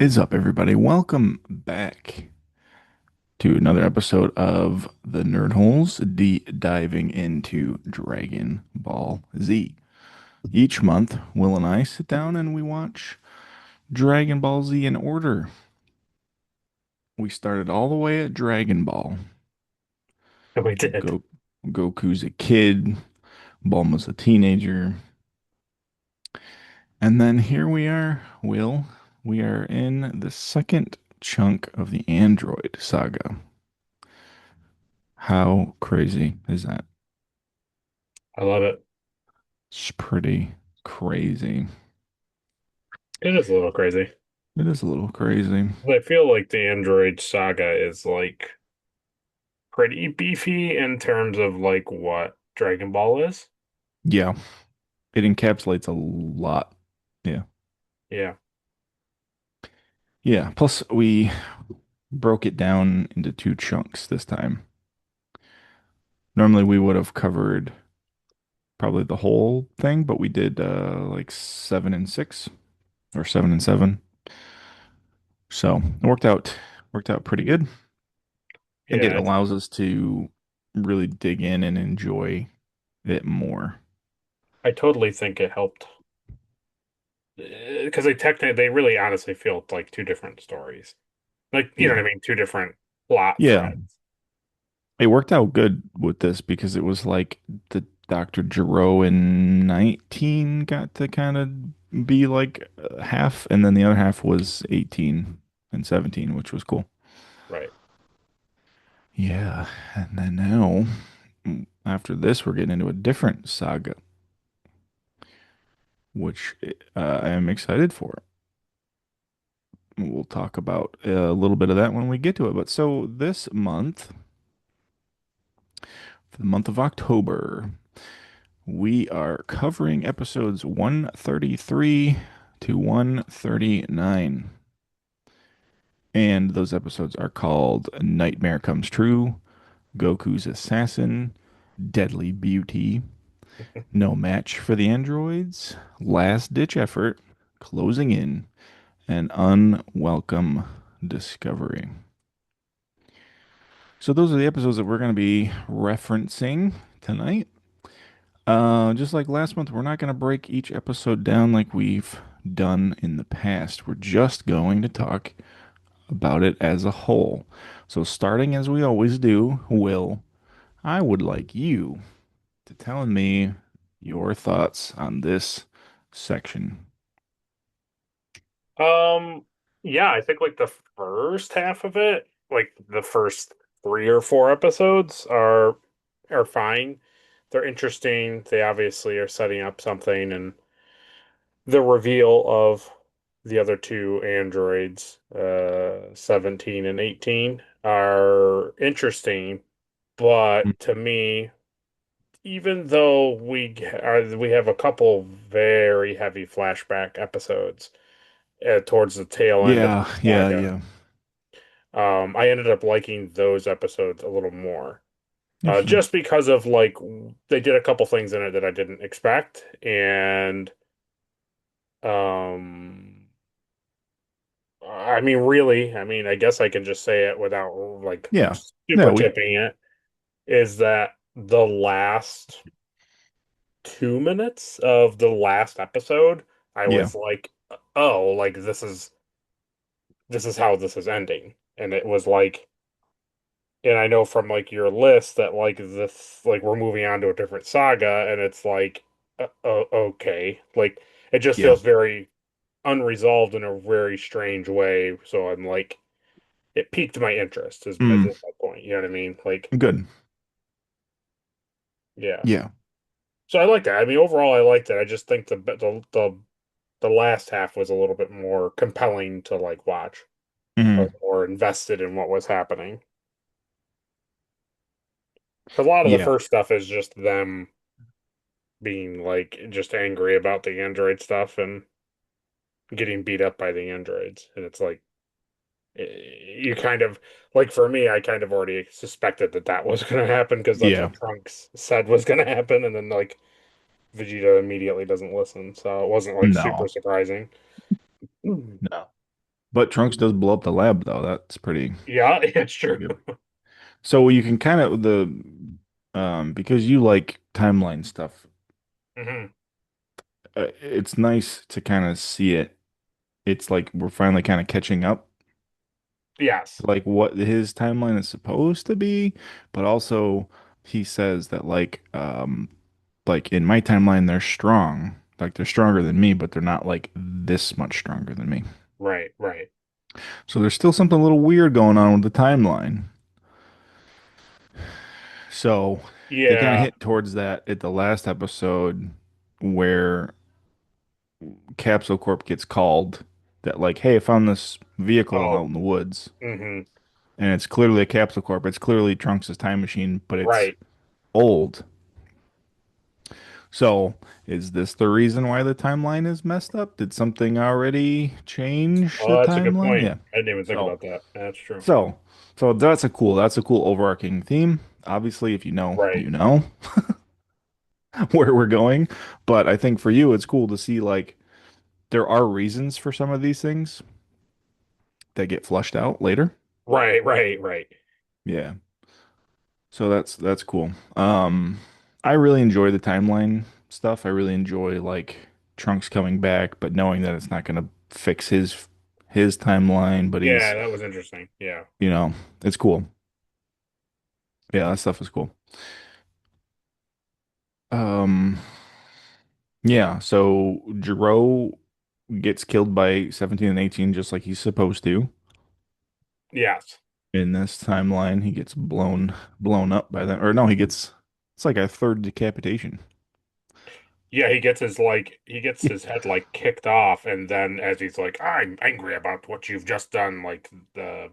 Is up, everybody? Welcome back to another episode of the Nerd Holes, deep diving into Dragon Ball Z. Each month, Will and I sit down and we watch Dragon Ball Z in order. We started all the way at Dragon Ball. We did. Go Goku's a kid, Bulma's a teenager, and then here we are, Will. We are in the second chunk of the Android saga. How crazy is that? I love it. It's pretty crazy. It is a little crazy. It is a little crazy. I feel like the Android saga is like pretty beefy in terms of like what Dragon Ball is. Yeah, it encapsulates a lot. Yeah. Yeah. Yeah. Plus, we broke it down into two chunks this time. Normally, we would have covered probably the whole thing, but we did like 7 and 6 or 7 and 7. So it worked out pretty good. I think it Yeah. allows us to really dig in and enjoy it more. I totally think it helped because they really honestly feel like two different stories. Like, you know what Yeah. I mean? Two different plot Yeah. threads. It worked out good with this because it was like the Dr. Gero in 19 got to kind of be like half, and then the other half was 18 and 17, which was cool. Right. Yeah, and then now, after this, we're getting into a different saga, which I am excited for. We'll talk about a little bit of that when we get to it. But so this month, for the month of October, we are covering episodes 133 to 139. And those episodes are called Nightmare Comes True, Goku's Assassin, Deadly Beauty, No Match for the Androids, Last Ditch Effort, Closing In, and Unwelcome Discovery. So those are the episodes that we're going to be referencing tonight. Just like last month, we're not going to break each episode down like we've done in the past. We're just going to talk about it as a whole. So, starting as we always do, Will, I would like you to tell me your thoughts on this section. Um, yeah, I think like the first half of it, like the first three or four episodes are fine. They're interesting. They obviously are setting up something, and the reveal of the other two androids, 17 and 18, are interesting. Mm. But to me, even though we have a couple very heavy flashback episodes towards the tail end of the Yeah, yeah, saga. yeah. I ended up liking those episodes a little more. Interesting. Just because of like they did a couple things in it that I didn't expect, and um, I mean, really, I mean, I guess I can just say it without like Yeah, yeah, super tipping it. Is that the last 2 minutes of the last episode? I yeah, was like, oh, like this is how this is ending, and it was like. And I know from like your list that like this like we're moving on to a different saga and it's like okay, like it just yeah. feels very unresolved in a very strange way, so I'm like it piqued my interest is Mm, my point, you know what I mean? Like good. yeah. Yeah. So I like that. I mean overall I liked it. I just think the last half was a little bit more compelling to like watch. I was Hmm. more invested in what was happening. 'Cause a lot of the Yeah. first stuff is just them being like just angry about the Android stuff and getting beat up by the androids. And it's like you kind of like for me, I kind of already suspected that that was going to happen because that's Yeah. what Trunks said was going to happen, and then like Vegeta immediately doesn't listen, so it wasn't like super No. surprising. No. But Trunks does blow up the lab though. That's pretty Yeah, it's true. good. So you can kind of because you like timeline stuff, Hmm. it's nice to kind of see it. It's like we're finally kind of catching up Yes. to like what his timeline is supposed to be, but also he says that like in my timeline they're strong. Like they're stronger than me, but they're not like this much stronger than me. Right, right. So there's still something a little weird going on with the timeline. So they kind of Yeah. hit towards that at the last episode where Capsule Corp gets called that like, hey, I found this vehicle Oh, out in the woods. hmm. And it's clearly a Capsule Corp. It's clearly Trunks' time machine, but it's Right. old. So is this the reason why the timeline is messed up? Did something already change the Oh, that's a good timeline? point. Yeah. I didn't even think So about that. That's true. so so that's a cool overarching theme. Obviously, if you know, Right. you know where we're going. But I think for you, it's cool to see like there are reasons for some of these things that get flushed out later. Right, right, right. Yeah. So that's cool. I really enjoy the timeline stuff. I really enjoy like Trunks coming back, but knowing that it's not gonna fix his timeline, but Yeah, he's, that was interesting. Yeah. you know, it's cool. Yeah, that stuff is cool. Um, yeah, so Jiro gets killed by 17 and 18 just like he's supposed to. Yes. In this timeline, he gets blown up by them. Or no, he gets it's like a third decapitation. Yeah, he gets his head like kicked off, and then as he's like, I'm angry about what you've just done, like the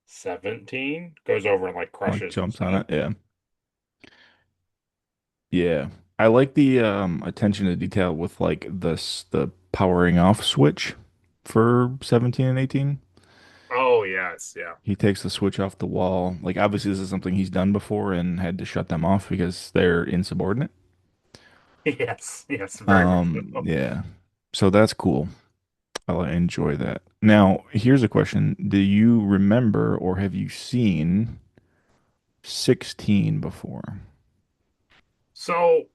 17 goes over and like Like crushes his jumps on head. it. Yeah. Yeah. I like the attention to detail with like the powering off switch for 17 and 18. Oh yes, yeah. He takes the switch off the wall. Like obviously this is something he's done before and had to shut them off because they're insubordinate. Yes, yes, very much so. Yeah. So that's cool. I enjoy that. Now, here's a question. Do you remember or have you seen 16 before? So,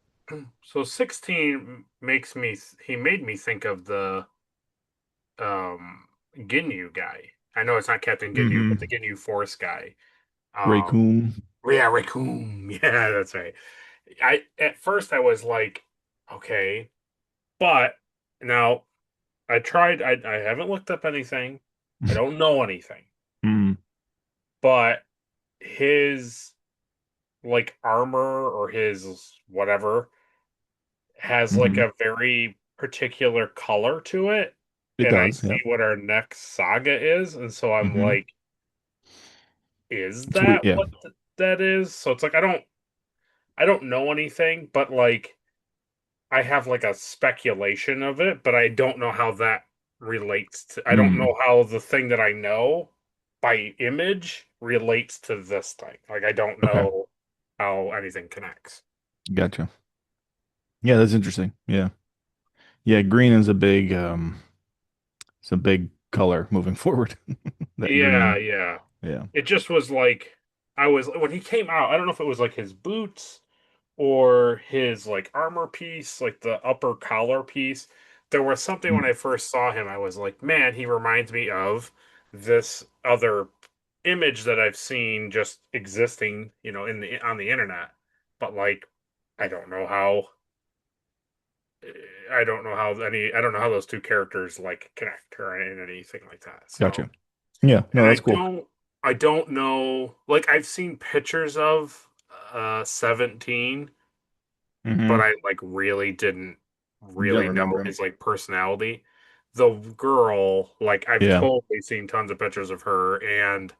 so 16 makes me, he made me think of the um Ginyu guy. I know it's not Captain Ginyu, but the Mm-hmm. Ginyu Force guy. Um, Raycoon. yeah, Raccoon. Yeah, that's right. I at first I was like, okay, but now I haven't looked up anything. I don't know anything. Mm, But his like armor or his whatever has like hmm. a very particular color to it. It And I does. see Yep. what our next saga is, and so I'm Hmm. like, is It's weird. that Yeah. what that is? So it's like I don't know anything, but like I have like a speculation of it, but I don't know how that relates to, I don't Mm, know how the thing that I know by image relates to this thing. Like I don't okay. know how anything connects. Gotcha. Yeah, that's interesting. Yeah. Yeah, green is it's a big color moving forward. That Yeah, green. yeah. Yeah. It just was like I was when he came out, I don't know if it was like his boots or his like armor piece, like the upper collar piece. There was something when Mm, I first saw him, I was like, man, he reminds me of this other image that I've seen just existing, in the on the internet. But like, I don't know how. I don't know how those two characters like connect or anything like that. So, gotcha. Yeah, and no, that's cool. I don't know. Like, I've seen pictures of 17, but Hmm. I like really didn't You don't really know remember him. his like personality. The girl, like I've Yeah. totally seen tons of pictures of her, and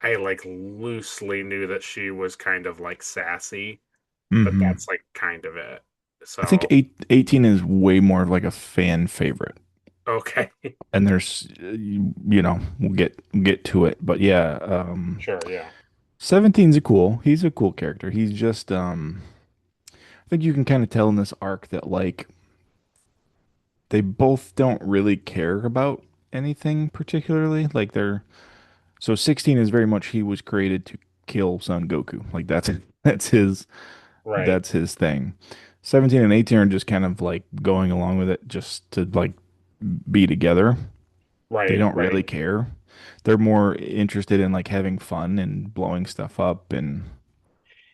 I like loosely knew that she was kind of like sassy, but Hmm. that's like kind of it. I think So, 18 is way more of like a fan favorite. okay. And there's we'll get to it. But yeah, Sure, yeah. 17's a cool. He's a cool character. He's just I think you can kind of tell in this arc that like they both don't really care about. anything particularly. Like they're so 16 is very much he was created to kill Son Goku. Like that's his Right, that's his thing. 17 and 18 are just kind of like going along with it just to like be together. They right, don't right. really care. They're more interested in like having fun and blowing stuff up and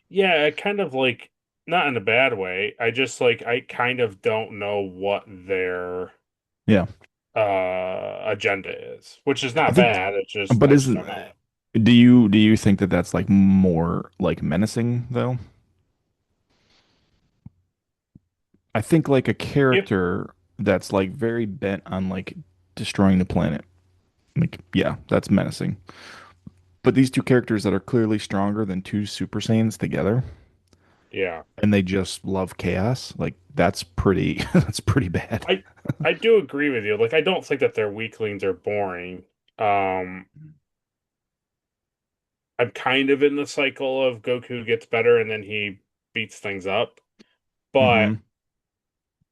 Yeah, I kind of like, not in a bad way. I just like, I kind of don't know what their yeah. agenda is, which is I not think bad. It's just, but I just isn't don't know. do you think that that's like more like menacing though? I think like a If, character that's like very bent on like destroying the planet. Like yeah, that's menacing. But these two characters that are clearly stronger than two Super Saiyans together yeah, and they just love chaos, like that's pretty that's pretty bad. I, I do agree with you. Like, I don't think that their weaklings are boring. Um, I'm kind of in the cycle of Goku gets better and then he beats things up. But Hmm.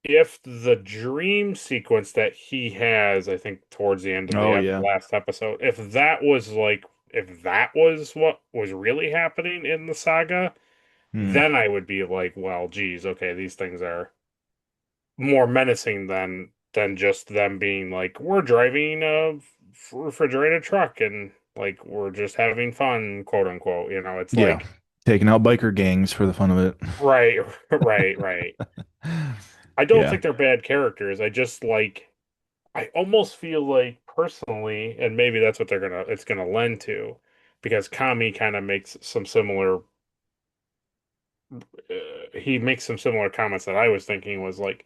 if the dream sequence that he has, I think towards the end of the Oh yeah. last episode, if that was like, if that was what was really happening in the saga, Hmm. then I would be like, well, geez, okay, these things are more menacing than just them being like, we're driving a refrigerated truck and like we're just having fun, quote unquote. It's Yeah. like, Taking out biker gangs for the fun of it. right, right, right. I don't Yeah. think they're bad characters. I just like I almost feel like personally, and maybe that's what it's gonna lend to, because Kami kind of makes some similar he makes some similar comments that I was thinking was like,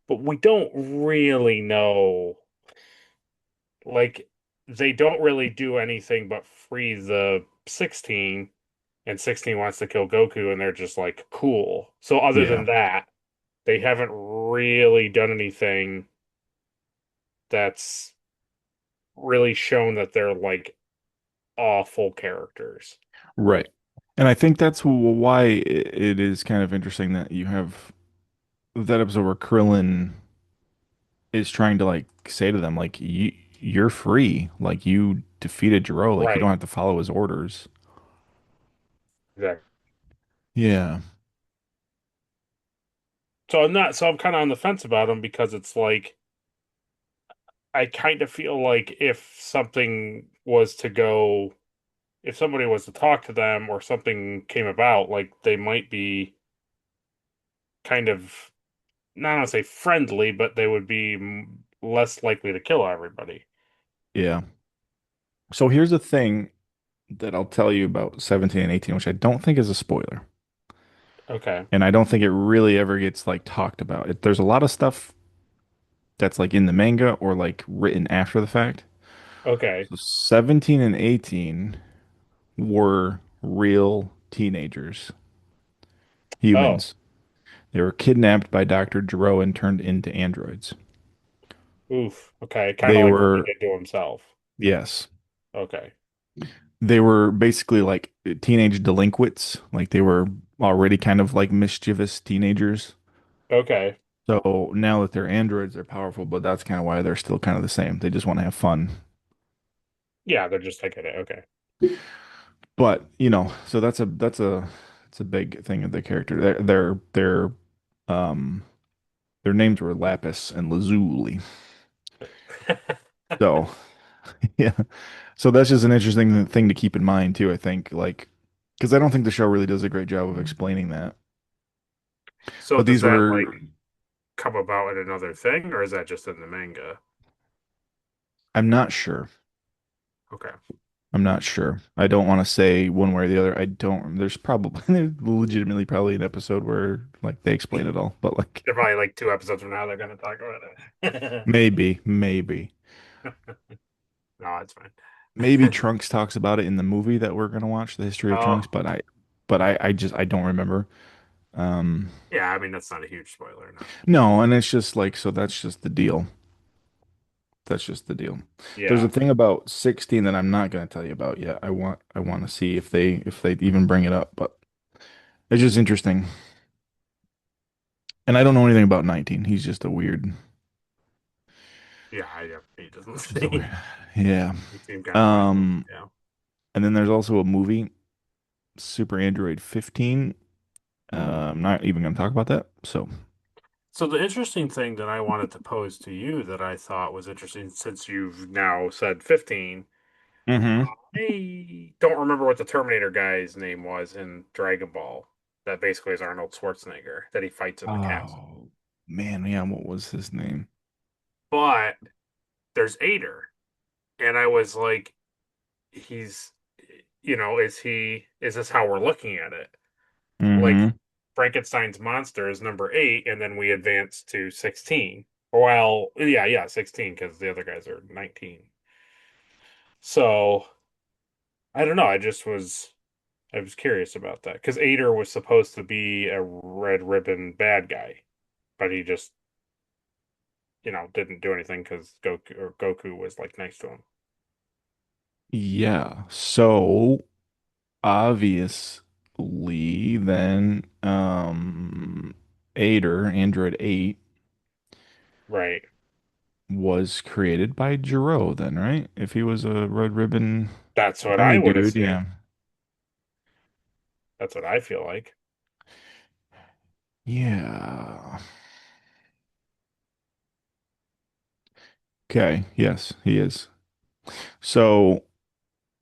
but we don't really know, like they don't really do anything but free the 16, and 16 wants to kill Goku, and they're just like, cool. So other Yeah. than that, they haven't really done anything that's really shown that they're like awful characters. Right. And I think that's why it is kind of interesting that you have that episode where Krillin is trying to like say to them like you're free, like you defeated Jiro, like you don't Right. have to follow his orders. Exactly. Yeah. So I'm kind of on the fence about them because it's like I kind of feel like if somebody was to talk to them or something came about, like they might be kind of not want to say friendly, but they would be less likely to kill everybody. Yeah. So here's the thing that I'll tell you about 17 and 18, which I don't think is a spoiler. Okay. And I don't think it really ever gets like talked about. There's a lot of stuff that's like in the manga or like written after the fact. Okay. So 17 and 18 were real teenagers, Oh, humans. They were kidnapped by Dr. Gero and turned into androids. oof. Okay. Kind of They like what he were, did to himself. yes, Okay. they were basically like teenage delinquents. Like they were already kind of like mischievous teenagers. Okay. So now that they're androids, they're powerful, but that's kind of why they're still kind of the same. They just want to have fun. Yeah, they're just taking it. Okay. But, so that's a big thing of the character. Um their names were Lapis and Lazuli. So, yeah. So that's just an interesting thing to keep in mind too, I think, like because I don't think the show really does a great job of explaining that. So But does these that like were come about in another thing, or is that just in the manga? I'm not sure. Okay. I'm not sure. I don't want to say one way or the other. I don't. There's probably there's legitimately probably an episode where like they explain it all, but like They're probably like 2 episodes from now they're gonna talk about it. maybe No, it's fine. maybe Trunks talks about it in the movie that we're gonna watch, the history of Oh, Trunks, but I just I don't remember. Um, yeah, I mean that's not a huge spoiler, no. no, and it's just like so that's just the deal. That's just the deal. There's a Yeah. thing about 16 that I'm not gonna tell you about yet. I want to see if they even bring it up, but it's just interesting. And I don't know anything about 19. He's just a weird. Yeah, he doesn't So weird. seem Yeah. he seemed kind of random. Um, Yeah. and then there's also a movie, Super Android 15. I'm not even going to talk about that. So, So the interesting thing that I wanted to pose to you that I thought was interesting, since you've now said 15, hmm. I don't remember what the Terminator guy's name was in Dragon Ball. That basically is Arnold Schwarzenegger that he fights in the capsule. Oh man, yeah, what was his name? But there's Ader, and I was like, he's, is this how we're looking at it? Like Hmm. Frankenstein's monster is number 8, and then we advance to 16. Well, yeah, 16 because the other guys are 19. So I don't know. I was curious about that because Ader was supposed to be a red ribbon bad guy, but he just didn't do anything because Goku was like nice to him. Yeah. So obviously then Android 8 Right. was created by Jiro then, right? If he was a Red Ribbon That's what I Army would dude, assume. yeah. That's what I feel like. Yeah. Okay, yes, he is. So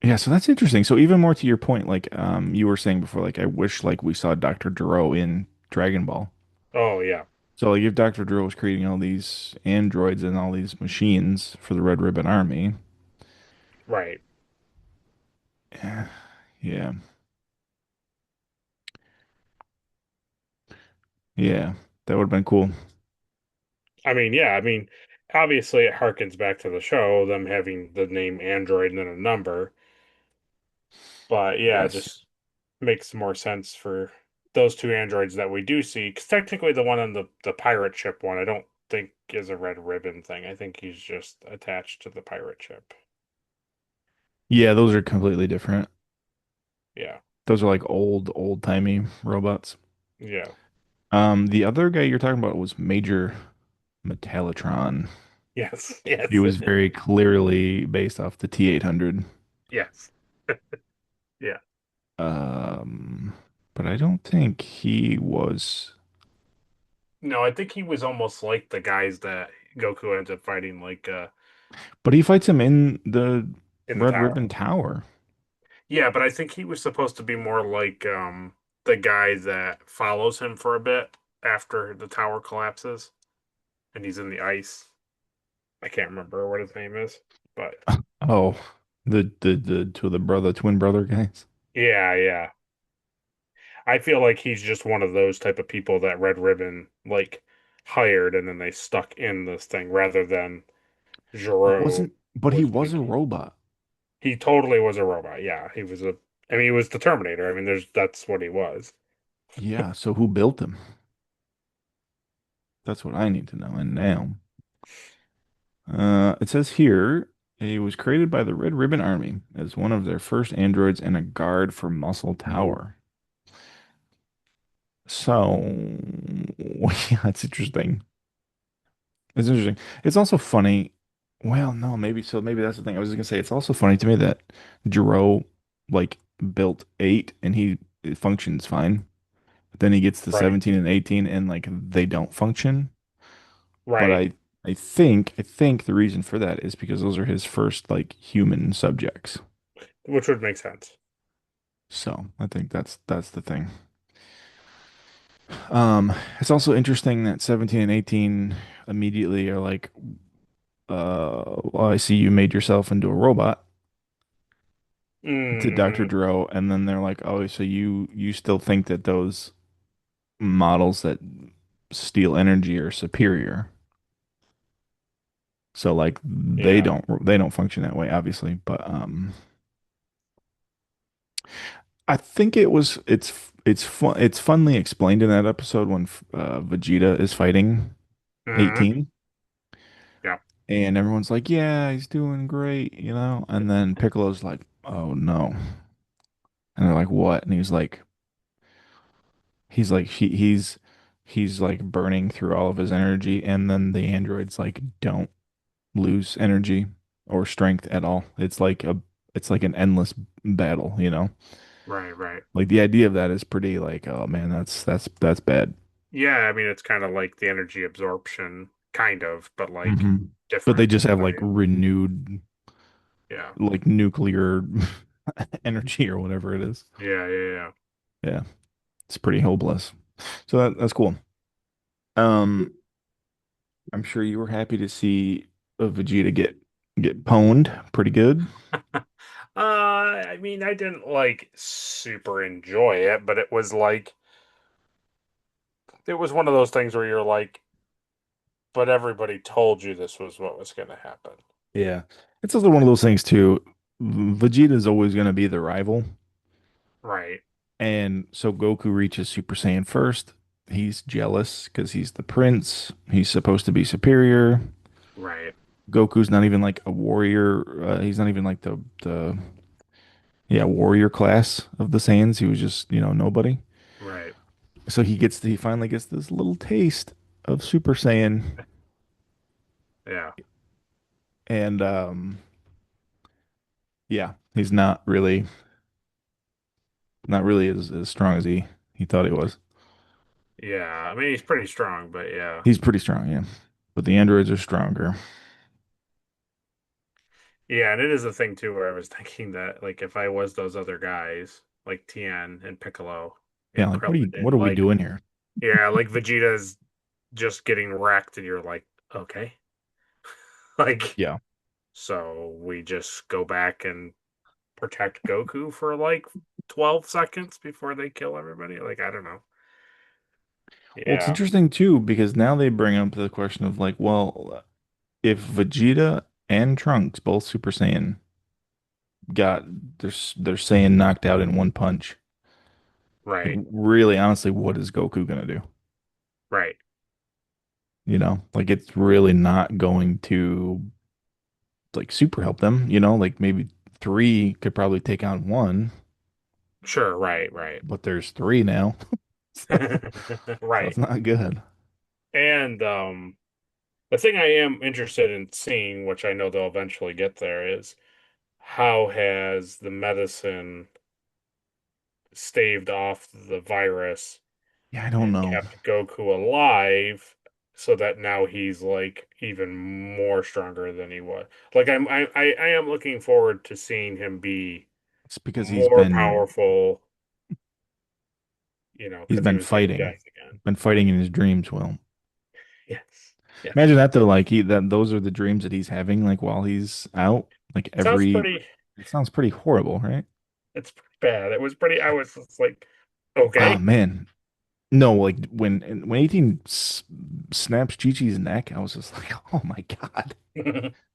yeah, so that's interesting. So even more to your point, like you were saying before, like I wish like we saw Dr. Gero in Dragon Ball. Oh yeah. So like if Dr. Gero was creating all these androids and all these machines for the Red Ribbon Army, Right. yeah, yeah, yeah, that would have been cool. I mean, yeah, I mean, obviously it harkens back to the show, them having the name Android and then a number. But yeah, it Yes. just makes more sense for those two androids that we do see. Because technically, the one on the pirate ship one, I don't think is a red ribbon thing. I think he's just attached to the pirate ship. Yeah, those are completely different. Yeah, Those are like old-timey robots. yeah, The other guy you're talking about was Major Metallotron. yes, He yes, was very clearly based off the T-800. yes, yeah. Um, but I don't think he was. No, I think he was almost like the guys that Goku ends up fighting, like But he fights him in the in the Red tower. Ribbon Tower. Yeah, but I think he was supposed to be more like the guy that follows him for a bit after the tower collapses and he's in the ice. I can't remember what his name is, but Oh, the two of the twin brother guys. yeah, yeah. I feel like he's just one of those type of people that Red Ribbon like hired and then they stuck in this thing rather than Jiro But he was was a making. robot. He totally was a robot. Yeah, I mean, he was the Terminator. I mean, that's what he was. Yeah, so who built him? That's what I need to know. And now, it says here he was created by the Red Ribbon Army as one of their first androids and a guard for Muscle Tower. So, yeah, it's interesting. It's interesting. It's also funny. Well, no, maybe so. Maybe that's the thing. I was just gonna say it's also funny to me that Jiro like built 8 and it functions fine. But then he gets to Right, 17 and 18 and like they don't function. But right. I think the reason for that is because those are his first like human subjects. Which would make sense. So I think that's the thing. It's also interesting that 17 and 18 immediately are like, well, I see you made yourself into a robot to Dr. Mm-hmm. Dro, and then they're like, oh, so you still think that those models that steal energy are superior. So like Yeah. they don't function that way, obviously. But I think it's funly explained in that episode when Vegeta is fighting Hmm. 18 Yeah. and everyone's like, yeah, he's doing great, and then Piccolo's like, oh no. And they're like, what? And he's like he's like burning through all of his energy and then the androids like don't lose energy or strength at all. It's like an endless battle, you know? Right, right. Like the idea of that is pretty like, oh man, that's bad. Yeah, I mean it's kind of like the energy absorption, kind of, but like hmm But they different. just have like Right. renewed Yeah. like nuclear energy or whatever it is. Yeah, yeah, yeah. Yeah, it's pretty hopeless. So that's cool. Um, I'm sure you were happy to see Vegeta get pwned pretty good. I mean, I didn't like super enjoy it, but it was one of those things where you're like, but everybody told you this was what was going to happen. Yeah. It's also one of those things too. Vegeta is always going to be the rival. Right, And so Goku reaches Super Saiyan first. He's jealous because he's the prince. He's supposed to be superior. right, Goku's not even like a warrior. He's not even like the yeah warrior class of the Saiyans. He was just nobody. right. So he finally gets this little taste of Super Saiyan, Yeah, and yeah, he's not really as strong as he thought he was. yeah. I mean, he's pretty strong, but yeah. He's pretty strong, yeah, but the androids are stronger. Yeah, and it is a thing too where I was thinking that like if I was those other guys, like Tien and Piccolo Yeah, and like Krillin, what and are we like doing here? yeah, like Vegeta's just getting wrecked, and you're like, okay, like Yeah. so we just go back and protect Goku for like 12 seconds before they kill everybody. Like I don't know. Well, it's Yeah, interesting too because now they bring up the question of like, well, if Vegeta and Trunks, both Super Saiyan, got their Saiyan knocked out in one punch, like right, really honestly, what is Goku gonna do? right. Like it's really not going to like super help them, like maybe three could probably take on one, Sure, right, right. but there's three now. So it's Right. not good. And the thing I am interested in seeing, which I know they'll eventually get there, is how has the medicine staved off the virus Yeah, I don't and know. kept Goku alive so that now he's like even more stronger than he was. Like I am looking forward to seeing him be It's because more powerful, he's because he been was getting fighting. death again. Been fighting in his dreams, Will. Yes. Yes. Imagine that though, like that those are the dreams that he's having like while he's out. Like Sounds every pretty it sounds pretty horrible, right? it's bad. It was pretty I was just like, Oh okay. man. No, like when 18 snaps Chi-Chi's neck, I was just like, "Oh my God.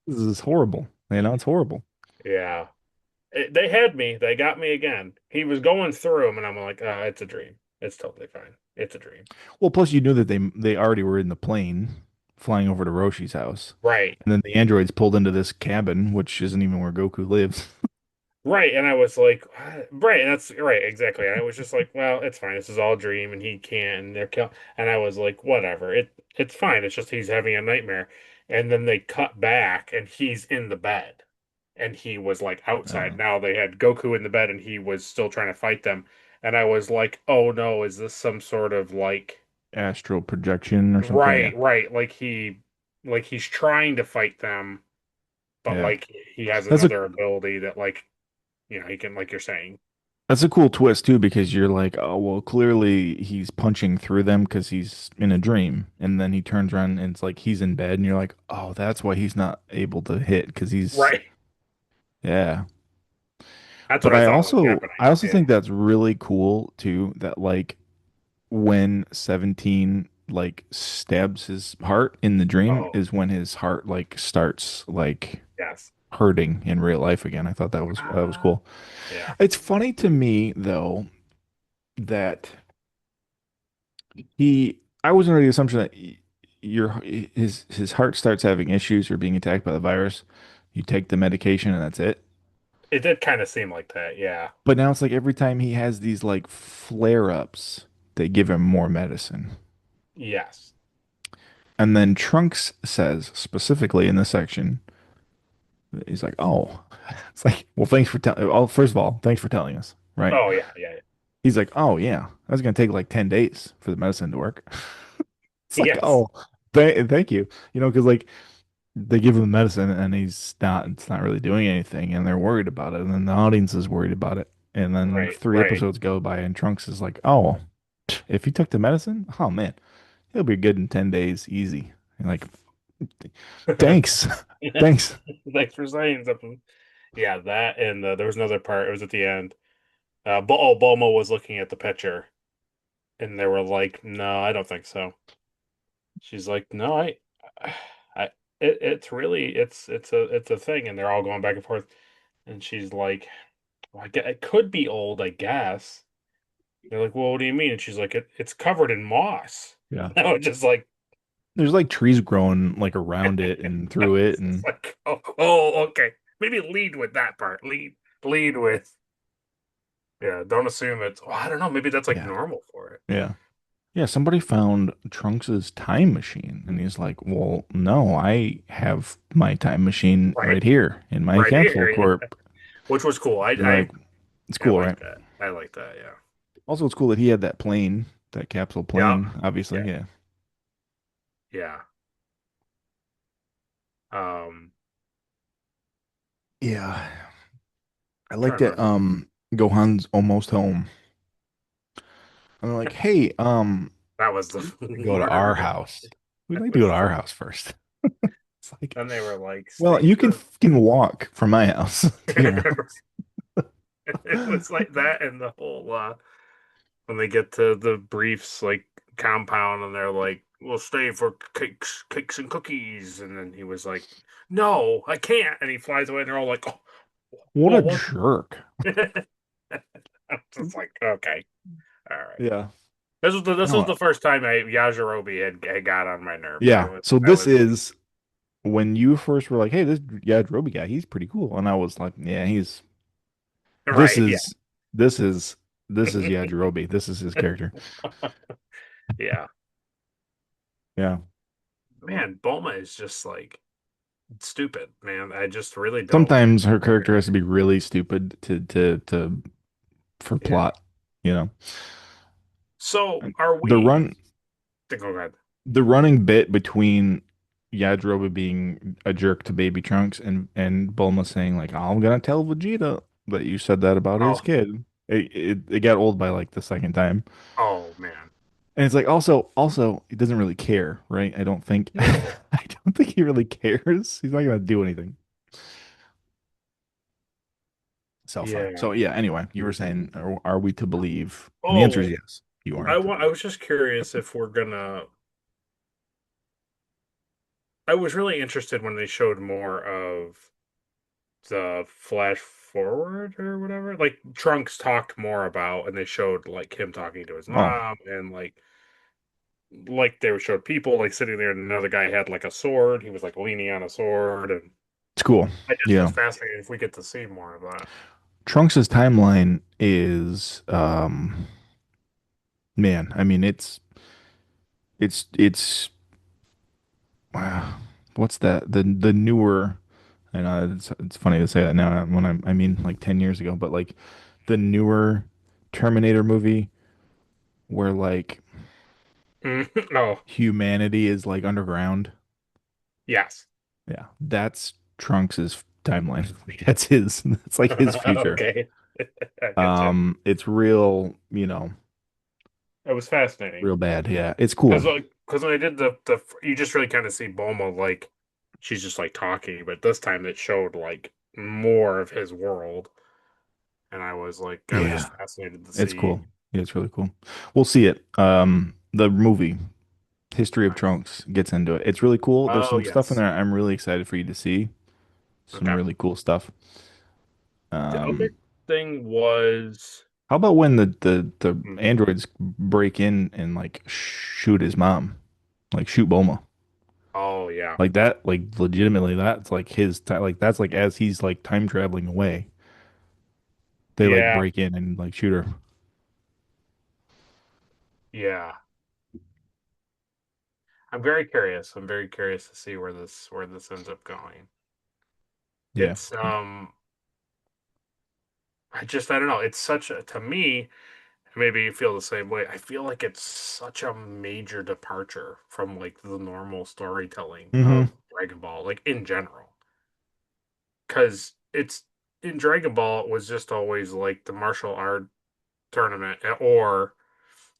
This is horrible." It's horrible. Yeah. They had me. They got me again. He was going through them, and I'm like, it's a dream. It's totally fine. It's a dream. Well, plus you knew that they already were in the plane flying over to Roshi's house. Right. And then the androids pulled into this cabin, which isn't even where Goku lives. Right. And I was like, what? Right. And that's right. Exactly. And I was just like, well, it's fine. This is all a dream, and he can't. And they're kill. And I was like, whatever. It's fine. It's just he's having a nightmare. And then they cut back, and he's in the bed, and he was like Uh, outside. Now they had Goku in the bed, and he was still trying to fight them. And I was like, oh no, is this some sort of like astral projection or something. Yeah. right, right. Like he's trying to fight them, but Yeah. like he has That's a another ability that like, he can like you're saying. That's a cool twist too, because you're like, oh well, clearly he's punching through them because he's in a dream, and then he turns around and it's like he's in bed, and you're like, oh, that's why he's not able to hit because he's Right. yeah. That's But what I thought was I happening. also Yeah. think that's really cool too, that like when 17 like stabs his heart in the dream Oh, is when his heart like starts like yes. hurting in real life again. I thought that was Ah, cool. yeah. It's funny to me though that I was under the assumption that his heart starts having issues or being attacked by the virus. You take the medication and that's it. It did kind of seem like that. Yeah. But now it's like every time he has these like flare-ups, they give him more medicine. Yes. And then Trunks says specifically in this section, he's like, "Oh," it's like, "Well, thanks for telling." Oh, first of all, thanks for telling us, right? Oh yeah, yeah, He's like, "Oh yeah, that's gonna take like 10 days for the medicine to work." It's yeah. like, Yes. "Oh, thank you," because like they give him the medicine and it's not really doing anything, and they're worried about it, and then the audience is worried about it, and then Right, three right. episodes go by, and Trunks is like, "Oh, if he took the medicine, oh man, he'll be good in 10 days, easy." And like, thanks, thanks. Thanks for saying something. Yeah, that and there was another part. It was at the end. Bulma was looking at the picture, and they were like, "No, I don't think so." She's like, "No, I, it's really, it's a thing," and they're all going back and forth. And she's like, well, it could be old, I guess. They're like, well, what do you mean? And she's like, it's covered in moss. Yeah. I was just like, There's like trees growing like around it and through it, it's and like, oh, okay. Maybe lead with that part. Lead with, yeah. Don't assume it's. Oh, I don't know. Maybe that's like yeah, normal for it. yeah. Yeah, somebody found Trunks's time machine, and he's like, "Well, no, I have my time machine Right, right here in my right capsule here, yeah. corp." Which was cool. They're like, "It's I cool, like right?" that. I like that. Yeah. Also, it's cool that he had that plane, that capsule Yeah. plane, obviously. Yeah. Yeah. Yeah. Um, Yeah. I I'm like trying to that remember. Gohan's almost home. And they're like, "Hey, That was the we'd like to go to our word. house. We'd That like to go was to our the. house first." It's like, Then they were like, "Well, stay you put. can walk from my house to your house." It was like that, and the whole when they get to the briefs like compound, and they're like, "We'll stay for cakes and cookies," and then he was like, "No, I can't," and he flies away, and they're all like, "Oh, What a well, what?" jerk. I'm just like, okay, all right. Yeah. This was No, the first time Yajirobe had got on my nerves. yeah. So I this was is when you first were like, "Hey, this Yajirobe guy, he's pretty cool," and I was like, "Yeah, he's this right, yeah, is this is this is Yajirobe. This is his character." yeah. Yeah. Man, Bulma is just like stupid, man. I just really don't. Sometimes her character has to be really stupid to for Yeah. plot, you know. So are The we? run Go ahead. the running bit between Yajirobe being a jerk to Baby Trunks and Bulma saying like, "I'm gonna tell Vegeta that you said that about his Oh, kid." It got old by like the second time. oh man. And it's like also he doesn't really care, right? I don't think No. I don't think he really cares. He's not gonna do anything. So far. Yeah. So yeah, anyway, you were saying are we to believe? And the answer is Oh, yes. You are to I believe. was just curious if we're gonna. I was really interested when they showed more of the flash forward or whatever. Like Trunks talked more about, and they showed like him talking to his Oh, mom, and like they showed people like sitting there, and another guy had like a sword. He was like leaning on a sword, and it's cool. I just was Yeah. fascinated if we get to see more of that. Trunks's timeline is man, I mean it's wow. What's that? The newer I know it's funny to say that now when I mean like 10 years ago, but like the newer Terminator movie where like Oh, humanity is like underground. yes. Yeah, that's Trunks's timeline. That's his. That's like his future. Okay. I get you. It's real, It was fascinating real bad. Yeah, it's cool. because when I did the you just really kind of see Bulma like she's just like talking, but this time it showed like more of his world, and I was Yeah, just fascinated to it's see. cool. Yeah, it's really cool. We'll see it. The movie History of Nice. Trunks gets into it. It's really cool. There's Oh some stuff in yes. there I'm really excited for you to see. Some Okay. really cool stuff. The other Um, thing was, how about when the hmm, androids break in and like shoot his mom, like shoot Bulma? oh yeah, Like that, like legitimately, that's like like that's like as he's like time traveling away, they like yeah, break in and like shoot her. yeah. I'm very curious. I'm very curious to see where this ends up going. Yeah. It's I don't know. It's such a to me, maybe you feel the same way. I feel like it's such a major departure from like the normal storytelling Hmm. of Dragon Ball, like in general. Because it's in Dragon Ball, it was just always like the martial art tournament, or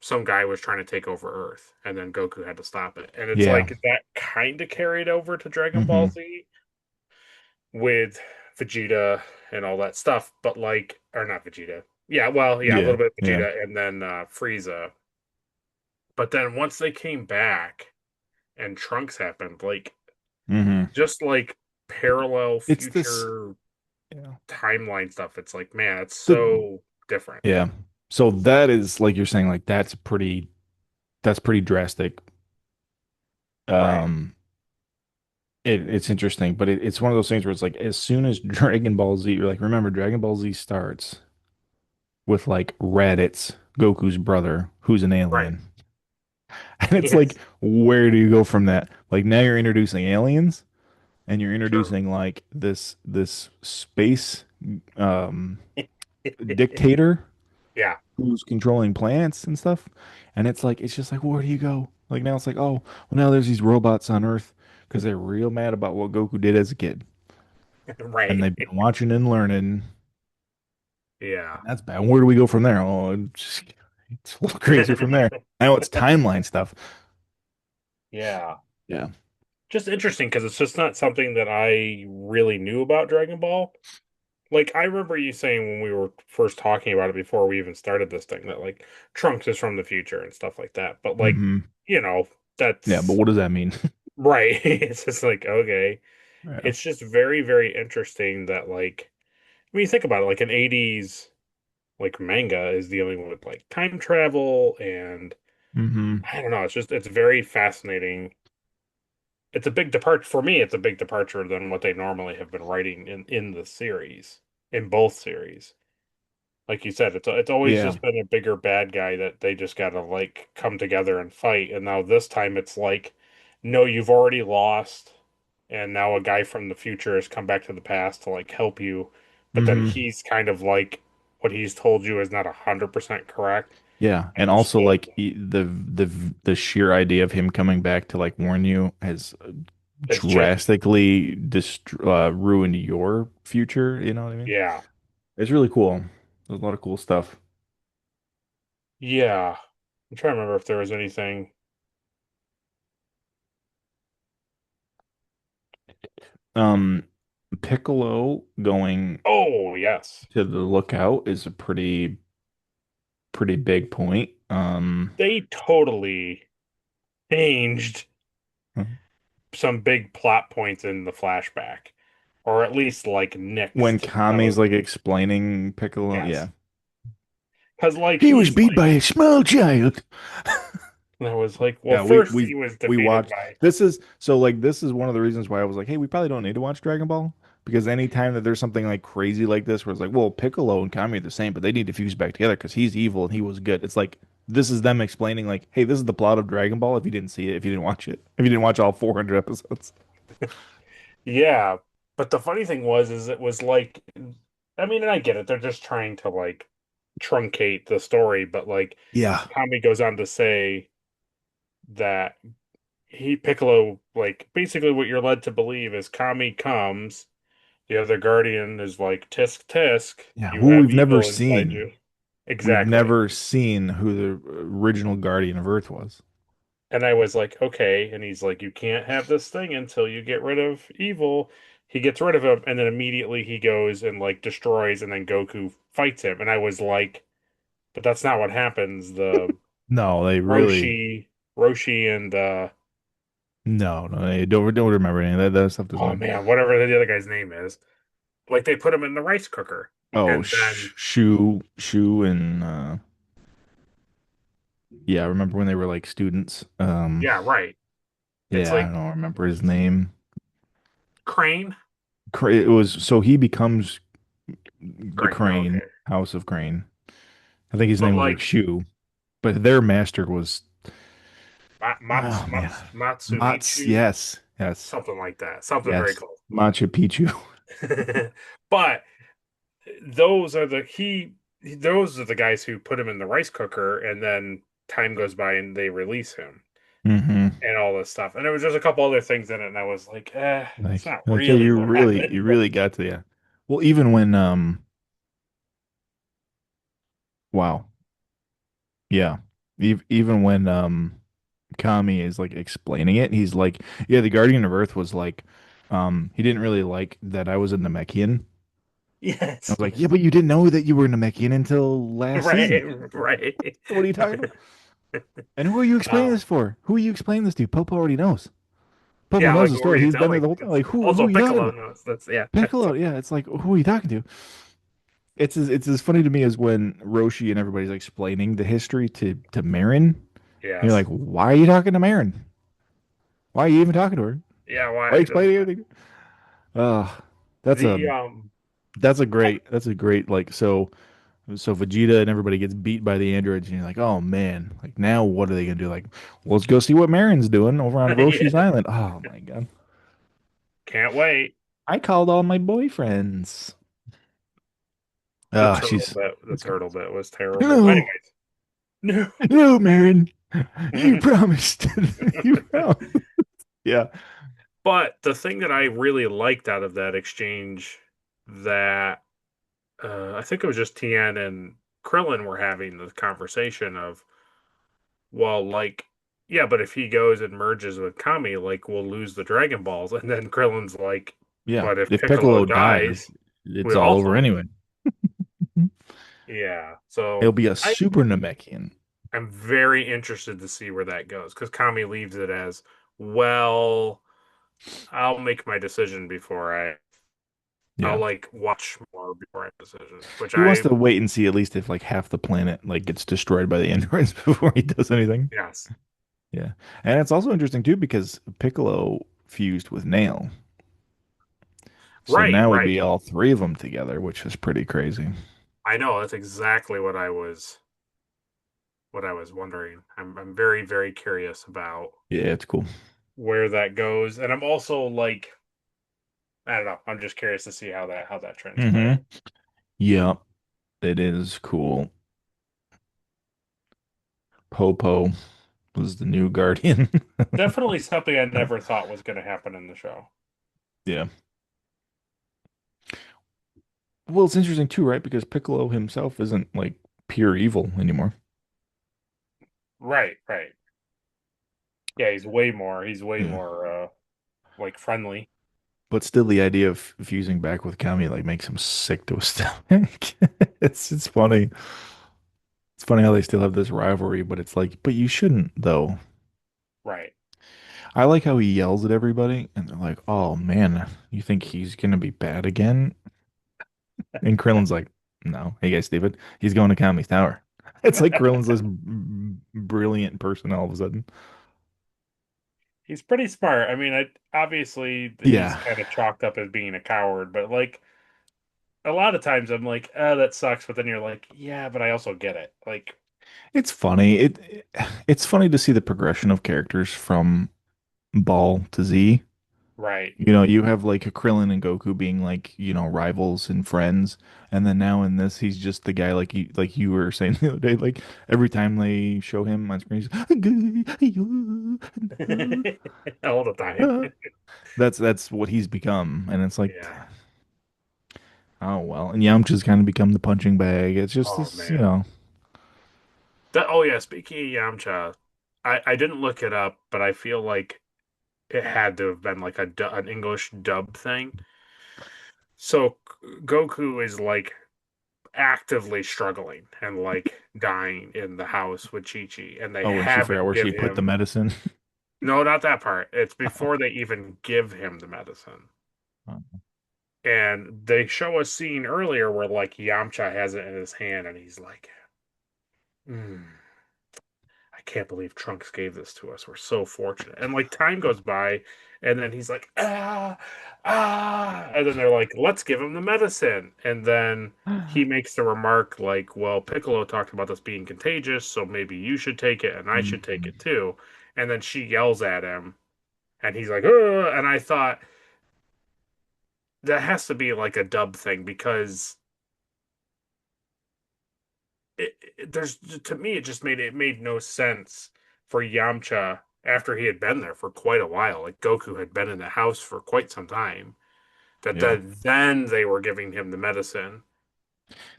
some guy was trying to take over Earth, and then Goku had to stop it. And it's Yeah. like that kind of carried over to Dragon Ball Hmm. Z with Vegeta and all that stuff, but like, or not Vegeta. Yeah, well, yeah, a Yeah. little bit Yeah. Vegeta and then Frieza. But then once they came back and Trunks happened, like, Hmm. just like parallel It's this. future Yeah. timeline stuff, it's like, man, it's The so different. yeah. So that is like you're saying, like that's pretty drastic. Right. Um, it's interesting, but it's one of those things where it's like as soon as Dragon Ball Z, you're like, remember Dragon Ball Z starts with like Raditz, Goku's brother, who's an Right. alien. And it's like, Yes. where do you go from that? Like now you're introducing aliens and you're True. introducing like this space um dictator Yeah. who's controlling plants and stuff. And it's just like, where do you go? Like now it's like, oh, well now there's these robots on Earth because they're real mad about what Goku did as a kid. And Right. they've been watching and learning. Yeah. And that's bad. Where do we go from there? Oh, it's a little crazy from there. I know it's timeline stuff. Yeah. Yeah. Just interesting because it's just not something that I really knew about Dragon Ball. Like, I remember you saying when we were first talking about it before we even started this thing that, like, Trunks is from the future and stuff like that. But, like, Hmm. you know, Yeah, but that's what does that mean? right. It's just like, okay. Yeah. It's just very, very interesting that, like, when you think about it, like, an 80s, like, manga is dealing with, like, time travel and Hmm. I don't know. It's very fascinating. It's a big departure for me. It's a big departure than what they normally have been writing in the series, in both series. Like you said, it's always Yeah. just been a bigger bad guy that they just gotta like come together and fight. And now this time it's like, no, you've already lost, and now a guy from the future has come back to the past to like help you, but then Hmm. he's kind of like what he's told you is not 100% correct, Yeah. and And it's also still like the sheer idea of him coming back to like warn you has it's changed. drastically ruined your future, you know what I mean? Yeah, It's really cool. There's a lot of cool stuff. yeah. I'm trying to remember if there was anything. Um, Piccolo going Oh, yes. to the lookout is a pretty big point. They totally changed some big plot points in the flashback, or at least like When nixed. And I Kami's was like explaining Piccolo, yeah. yes, because like He was he's beat by like, a small child. and I was like, well, Yeah, we first we he was we defeated watched. by This is one of the reasons why I was like, hey, we probably don't need to watch Dragon Ball because anytime that there's something like crazy like this, where it's like, well, Piccolo and Kami are the same, but they need to fuse back together because he's evil and he was good. It's like this is them explaining like, hey, this is the plot of Dragon Ball. If you didn't see it, if you didn't watch it, if you didn't watch all 400 episodes. yeah. But the funny thing is it was like, I mean, and I get it, they're just trying to like truncate the story, but like Yeah. Kami goes on to say that he Piccolo like basically what you're led to believe is Kami comes. The other guardian is like, tisk tisk, Yeah, you who have we've never evil inside seen. you. We've Exactly. never seen who the original Guardian of Earth was. And I was like, okay. And he's like, you can't have this thing until you get rid of evil. He gets rid of him, and then immediately he goes and like destroys, and then Goku fights him. And I was like, but that's not what happens. The No, they really Roshi and no, they don't remember any of that. That stuff doesn't oh happen. man, whatever the other guy's name is, like they put him in the rice cooker. Oh, And then Shu, and yeah, I remember when they were like students. yeah, right. It's Yeah, I like don't remember his name. Crane. It was so he becomes the Crane. No, Crane, okay. House of Crane. I think his But name was like like Shu, but their master was Oh man, Mats. Matsumichu, Yes, yes, something like that, something very yes. close. Machu Picchu. But those are those are the guys who put him in the rice cooker, and then time goes by and they release him hmm and all this stuff. And there was just a couple other things in it, and I was like, it's not Like yeah, really what you happened. But really got to yeah. Well, even when wow, yeah, even when Kami is like explaining it, he's like, yeah, the Guardian of Earth was like, he didn't really like that I was a Namekian. I yes, was like, yeah, but you didn't know that you were a Namekian until last season. right, right. What are you talking about? And who are you explaining Uh, this for? Who are you explaining this to? Popo already knows. Popo yeah, knows like the what were story. you He's been there telling? the whole time. Because Like, who also are you talking Piccolo about? knows. That's yeah. Piccolo. Yeah, it's like, who are you talking to? It's as funny to me as when Roshi and everybody's explaining the history to Marin. You're like, Yes. why are you talking to Marin? Why are you even talking to her? Yeah. Why are you Why explaining everything? Uh, that's a the that's a great like so Vegeta and everybody gets beat by the androids and you're like, oh man, like now what are they gonna do? Like, well, let's go see what Marin's doing over on Roshi's yeah. Island. Oh my god. Can't wait. I called all my boyfriends. She's The that's great. turtle bit was terrible. No, Anyways, no. no, Marin. You promised. You promised. Yeah. But the thing that I really liked out of that exchange that I think it was just Tien and Krillin were having the conversation of, well, like, yeah, but if he goes and merges with Kami, like, we'll lose the Dragon Balls. And then Krillin's like, Yeah. but if If Piccolo Piccolo dies, dies, it's we all also over anyway. lose. Yeah. He'll So be a I super Namekian. am very interested to see where that goes because Kami leaves it as, well, I'll make my decision before I'll Yeah. like watch more before I make a decision, which He wants I to wait and see at least if like half the planet like gets destroyed by the androids before he does anything. yes. Yeah. And it's also interesting too because Piccolo fused with Nail. So Right, now would right. be all three of them together, which is pretty crazy. I know that's exactly what I was wondering. I'm very, very curious about Yeah, it's cool. where that goes. And I'm also like, I don't know, I'm just curious to see how that transpires. Mm-hmm. Yeah, it is cool. Popo was the new guardian. Definitely something I never thought was gonna happen in the show. Yeah. Well, it's interesting too, right? Because Piccolo himself isn't like pure evil anymore. Right, right. Yeah, he's way Yeah. more like friendly. But still, the idea of fusing back with Kami like makes him sick to his stomach. It's funny. It's funny how they still have this rivalry, but it's like, but you shouldn't though. Right. I like how he yells at everybody, and they're like, "Oh man, you think he's gonna be bad again?" And Krillin's like, "No, hey guys, stupid. He's going to Kami's tower." It's like Krillin's this brilliant person all of a sudden. He's pretty smart. I mean, obviously he's Yeah, kind of chalked up as being a coward, but like a lot of times I'm like, oh, that sucks. But then you're like, yeah, but I also get it. Like, it's funny. It's funny to see the progression of characters from Ball to Z. right. You know, you have like a Krillin and Goku being like, rivals and friends, and then now in this, he's just the guy like you were saying the other day. Like every time they show him on screen, All the time. that's what he's become, and it's like, Yeah. oh well. And Yamcha's kind of become the punching bag. It's just Oh this, man. Oh yeah. Speaking of Yamcha, I didn't look it up, but I feel like it had to have been like an English dub thing. So Goku is like actively struggling and like dying in the house with Chi Chi, and they Oh, when she have forgot him where give she put the him medicine. no, not that part. It's before they even give him the medicine. And they show a scene earlier where like Yamcha has it in his hand and he's like, "Hmm, I can't believe Trunks gave this to us. We're so fortunate." And like time goes by, and then he's like, and then they're like, let's give him the medicine. And then he makes the remark like, well, Piccolo talked about this being contagious, so maybe you should take it and I should take Mhm. it too. and then she yells at him, and he's like, "Ugh," and I thought that has to be like a dub thing because there's to me it made no sense for Yamcha after he had been there for quite a while. Like Goku had been in the house for quite some time. Yeah. Then they were giving him the medicine.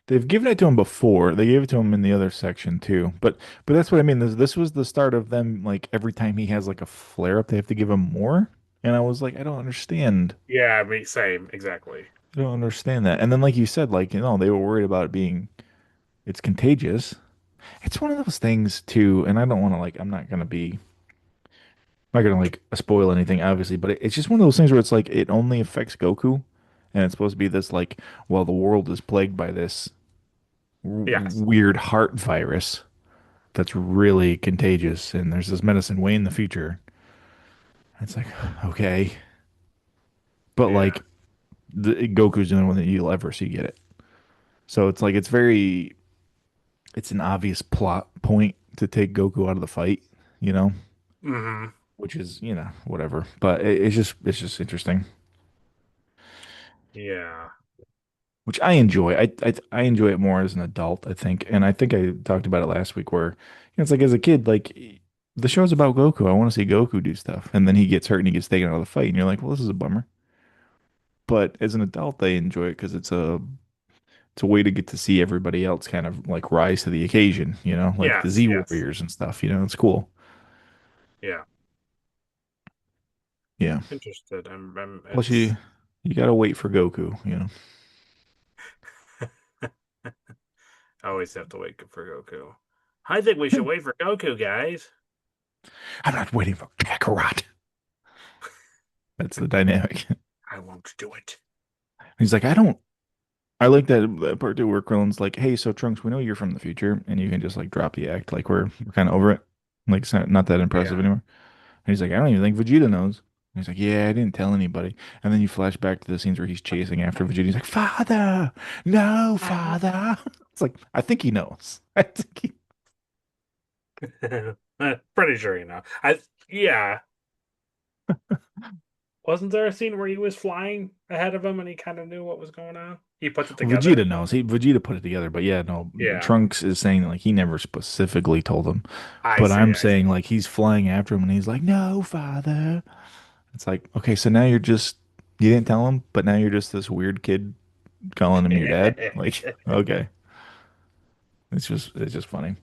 They've given it to him before. They gave it to him in the other section too. But that's what I mean. This was the start of them like every time he has like a flare up, they have to give him more. And I was like, I don't understand. Yeah, I mean, same exactly. I don't understand that. And then like you said, like, they were worried about it being it's contagious. It's one of those things too, and I don't want to like I'm not gonna like spoil anything, obviously, but it's just one of those things where it's like it only affects Goku, and it's supposed to be this like, well, the world is plagued by this Yes. weird heart virus that's really contagious, and there's this medicine way in the future. It's like, okay, but Yeah. like Goku's the only one that you'll ever see get it. So it's like it's an obvious plot point to take Goku out of the fight, you know, Hmm. which is whatever. But it's just interesting. Yeah. Which I enjoy. I enjoy it more as an adult, I think. And I think I talked about it last week where it's like as a kid, like the show's about Goku. I want to see Goku do stuff. And then he gets hurt and he gets taken out of the fight. And you're like, well, this is a bummer. But as an adult, I enjoy it because it's a way to get to see everybody else kind of like rise to the occasion, like the Yes. Z Yes. Warriors and stuff, it's cool. Yeah. Yeah. Interested. Plus It's. you gotta wait for Goku. I always have to wait for Goku. I think we should wait for Goku, guys. I'm not waiting for Kakarot. That's the dynamic. I won't do it. He's like, I like that part too where Krillin's like, "Hey, so Trunks, we know you're from the future, and you can just like drop the act, like we're kind of over it, like it's not that impressive Yeah. anymore." And he's like, "I don't even think Vegeta knows." And he's like, "Yeah, I didn't tell anybody." And then you flash back to the scenes where he's chasing after Vegeta. He's like, "Father, no, father." It's like I think he knows. I think he, Pretty sure you know. I Yeah. Wasn't there a scene where he was flying ahead of him and he kind of knew what was going on? He puts it well, together. Vegeta knows. Vegeta put it together, but yeah, no. Yeah. Trunks is saying that, like he never specifically told him, I but see. I'm I see. saying like he's flying after him, and he's like, "No, father." It's like, okay, so now you didn't tell him, but now you're just this weird kid calling him your dad. Like, okay, it's just funny.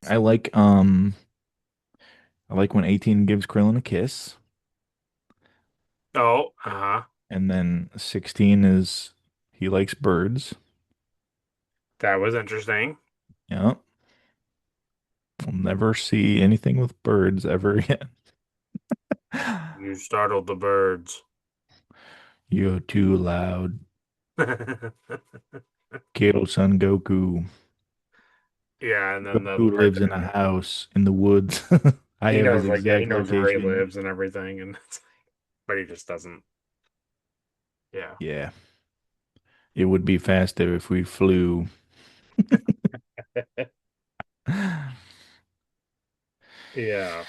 I like um I like when 18 gives Krillin a kiss, Oh, uh-huh. and then 16 is he likes birds. That was interesting. Yeah, we'll never see anything with birds ever again. You startled the birds. You're too loud. Kyoto Son Goku. Yeah, and then the Goku part lives that in a house in the woods. I he have knows, his like, yeah, he exact knows where he location. lives and everything, and but he just doesn't. Yeah. Yeah. It would be faster if we flew. Yeah.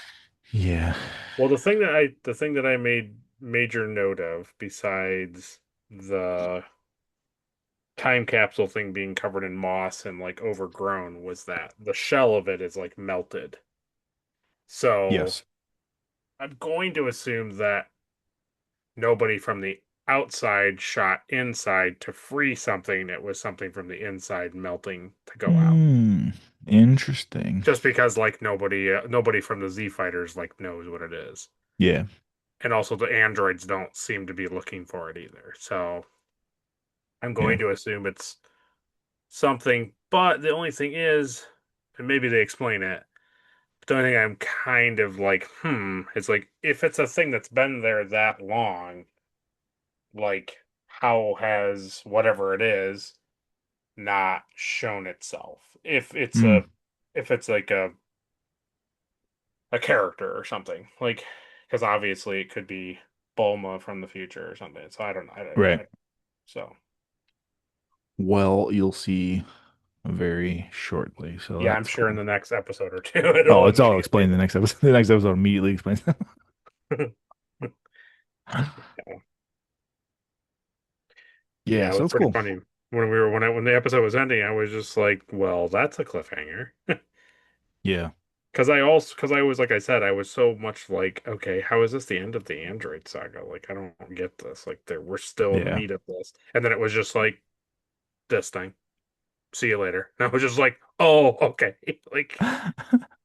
Yeah. Well, the thing that I made major note of, besides the time capsule thing being covered in moss and like overgrown, was that the shell of it is like melted. So Yes. I'm going to assume that nobody from the outside shot inside to free something. It was something from the inside melting to go out. Hmm. Interesting. Just because like nobody from the Z fighters like knows what it is. Yeah. And also the androids don't seem to be looking for it either. So I'm Yeah. going to assume it's something, but the only thing is, and maybe they explain it, but the only thing I'm kind of like, it's like if it's a thing that's been there that long, like how has whatever it is not shown itself? Hmm. If it's like a character or something, like because obviously it could be Bulma from the future or something. So I don't know. Right. So Well, you'll see very shortly. So yeah, I'm that's sure in cool. the next episode or two it'll Oh, it's all immediately. explained in the next episode. The next episode immediately explains. Yeah, Yeah, it so was it's pretty cool. funny when the episode was ending. I was just like, well, that's a cliffhanger. Yeah. Because I was like I said, I was so much like, okay, how is this the end of the Android saga? Like, I don't get this. Like, we're still in the Yeah. meat of this, and then it was just like this thing. See you later. And I was just like, oh, okay. Like,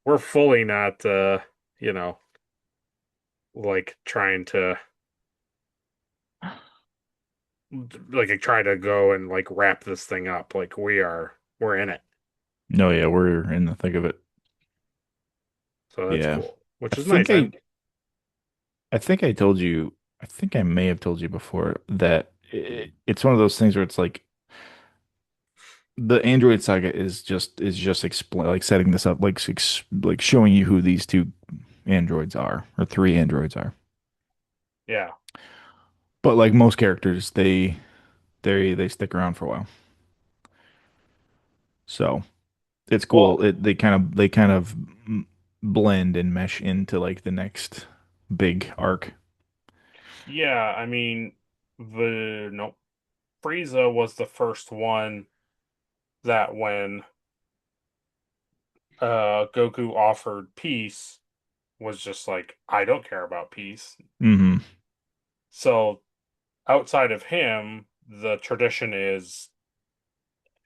we're fully not, you know, like trying to like try to go and like wrap this thing up. Like, we're in it, No, yeah, we're in the thick of it. so that's Yeah. cool, I which is think nice. I I think I told you, I think I may have told you before that it's one of those things where it's like the Android saga is just explain like setting this up like showing you who these two androids are or three androids are. Yeah. But like most characters, they stick around for a while. So it's Well, cool. They kind of blend and mesh into like the next big arc. yeah. I mean, the no Frieza was the first one that when Goku offered peace was just like, I don't care about peace. Hmm. So outside of him, the tradition is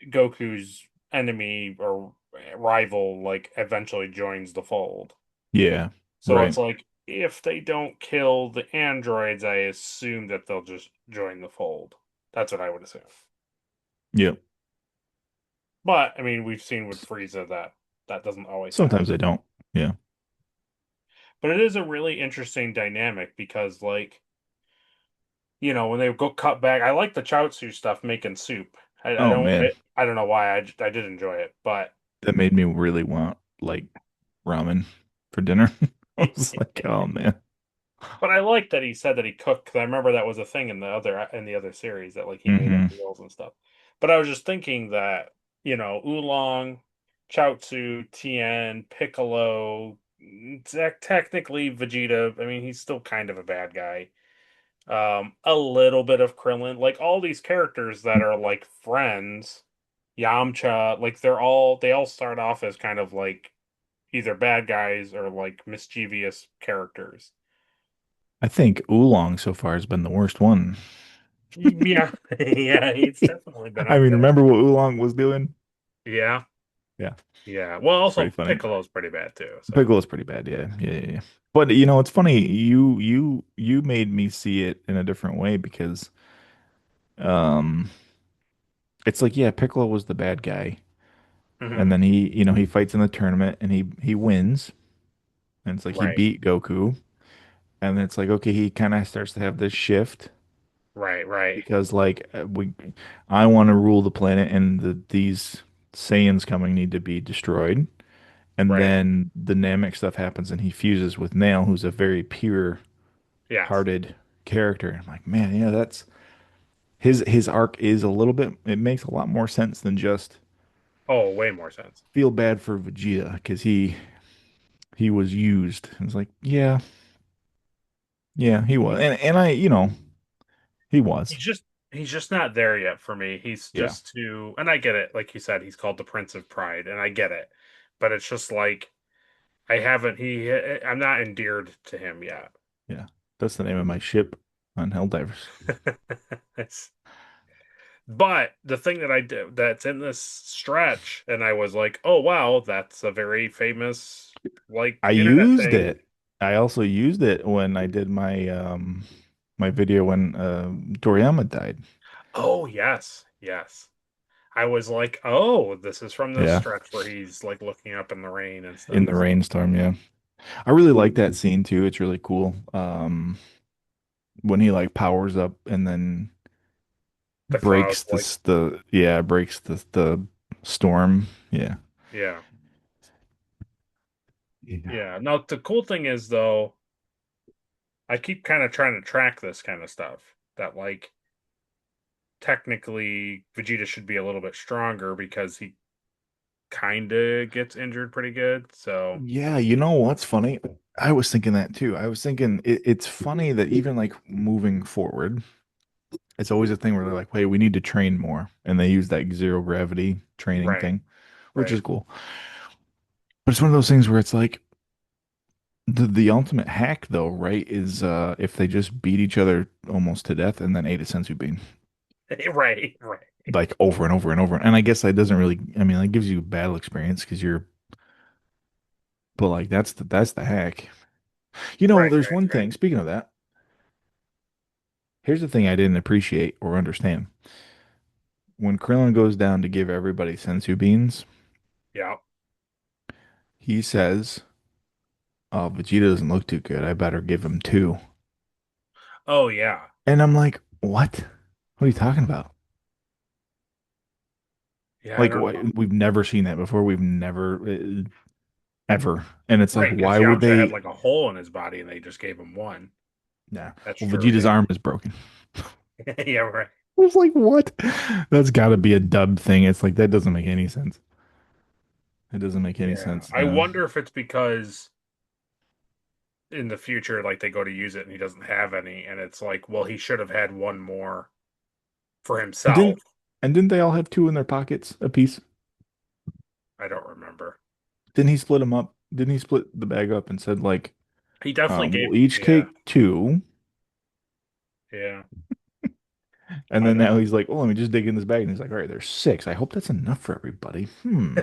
Goku's enemy or rival like eventually joins the fold. Yeah. So it's Right. like if they don't kill the androids, I assume that they'll just join the fold. That's what I would assume. Yeah. But I mean, we've seen with Frieza that that doesn't always Sometimes happen. they don't. Yeah. But it is a really interesting dynamic because, like, when they go cut back, I like the Chaozu stuff making soup. I Oh don't, man, I don't know why. I did enjoy it, but that made me really want like ramen for dinner. I was like, oh man. but I like that he said that he cooked. 'Cause I remember that was a thing in the other series that like he made up Hmm. meals and stuff. But I was just thinking that Oolong, Chaozu, Tien, Piccolo, technically Vegeta. I mean, he's still kind of a bad guy. A little bit of Krillin, like all these characters that are like friends, Yamcha, like they all start off as kind of like either bad guys or like mischievous characters. I think Oolong so far has been the worst one. Yeah, yeah, he's definitely been I up mean, there. remember what Oolong was doing? Yeah, Yeah, yeah. Well, it's pretty also funny. Piccolo's pretty bad too. So, Piccolo's pretty bad. Yeah, yeah, yeah, yeah. But it's funny. You made me see it in a different way because um, it's like yeah, Piccolo was the bad guy, mhm, and then he fights in the tournament and he wins, and it's like he right, beat Goku, and then it's like okay, he kind of starts to have this shift right. because like I want to rule the planet, and these Saiyans coming need to be destroyed. And Right. then the Namek stuff happens, and he fuses with Nail, who's a very Yes. pure-hearted character. I'm like, man, that's his arc is a little bit. It makes a lot more sense than just Oh, way more sense. feel bad for Vegeta because he was used. And it's like, yeah, yeah, he was, and he was, He's just he's just not there yet for me. He's yeah, just too, and I get it. Like you said, he's called the Prince of Pride, and I get it. But it's just like I haven't. I'm not endeared to him yet. yeah. That's the name of my ship on Helldivers. It's, but the thing that I did that's in this stretch, and I was like, oh wow, that's a very famous I like internet used thing. it. I also used it when I did my video when Toriyama died. Oh yes, yes. I was like, oh, this is from this Yeah, stretch where he's like looking up in the rain and in stuff. the So rainstorm. Yeah, I really like that scene too. It's really cool. When he like powers up and then the clouds, breaks like, the storm. Yeah. yeah. Yeah. Yeah. Now the cool thing is though, I keep kind of trying to track this kind of stuff. That like technically Vegeta should be a little bit stronger because he kind of gets injured pretty good. So Yeah, you know what's funny? I was thinking that too. I was thinking it's funny that even like moving forward, it's always a thing where they're like, "Hey, we need to train more," and they use that zero gravity training right, thing, which right. is cool. But it's one of those things where it's like the ultimate hack, though, right? Is if they just beat each other almost to death and then ate a sensu bean Right, right, like over and over and over. And I guess that doesn't really. I mean, that gives you battle experience because you're. But like that's the hack. You know, right, there's right, one right. thing. Speaking of that, here's the thing I didn't appreciate or understand. When Krillin goes down to give everybody sensu beans, Yeah. he says, "Oh, Vegeta doesn't look too good. I better give him two." Oh yeah. And I'm like, "What? What are you talking about? Yeah, I Like, don't what? know. We've never seen that before. We've never ever." And it's like, Right, because why would Yamcha had they? like a hole in his body and they just gave him one. Nah. That's Well, true. Vegeta's arm is broken. Yeah. Yeah, right. I was like, what? That's got to be a dub thing. It's like that doesn't make any sense. It doesn't make any Yeah. sense. I wonder if it's because in the future, like they go to use it and he doesn't have any, and it's like, well, he should have had one more for And himself. didn't they all have two in their pockets a piece? I don't remember. Didn't he split them up? Didn't he split the bag up and said like, He definitely gave, we'll each yeah, take two, yeah. and I then don't now he's like, oh, let me just dig in this bag, and he's like, all right, there's six. I hope that's enough for everybody. know.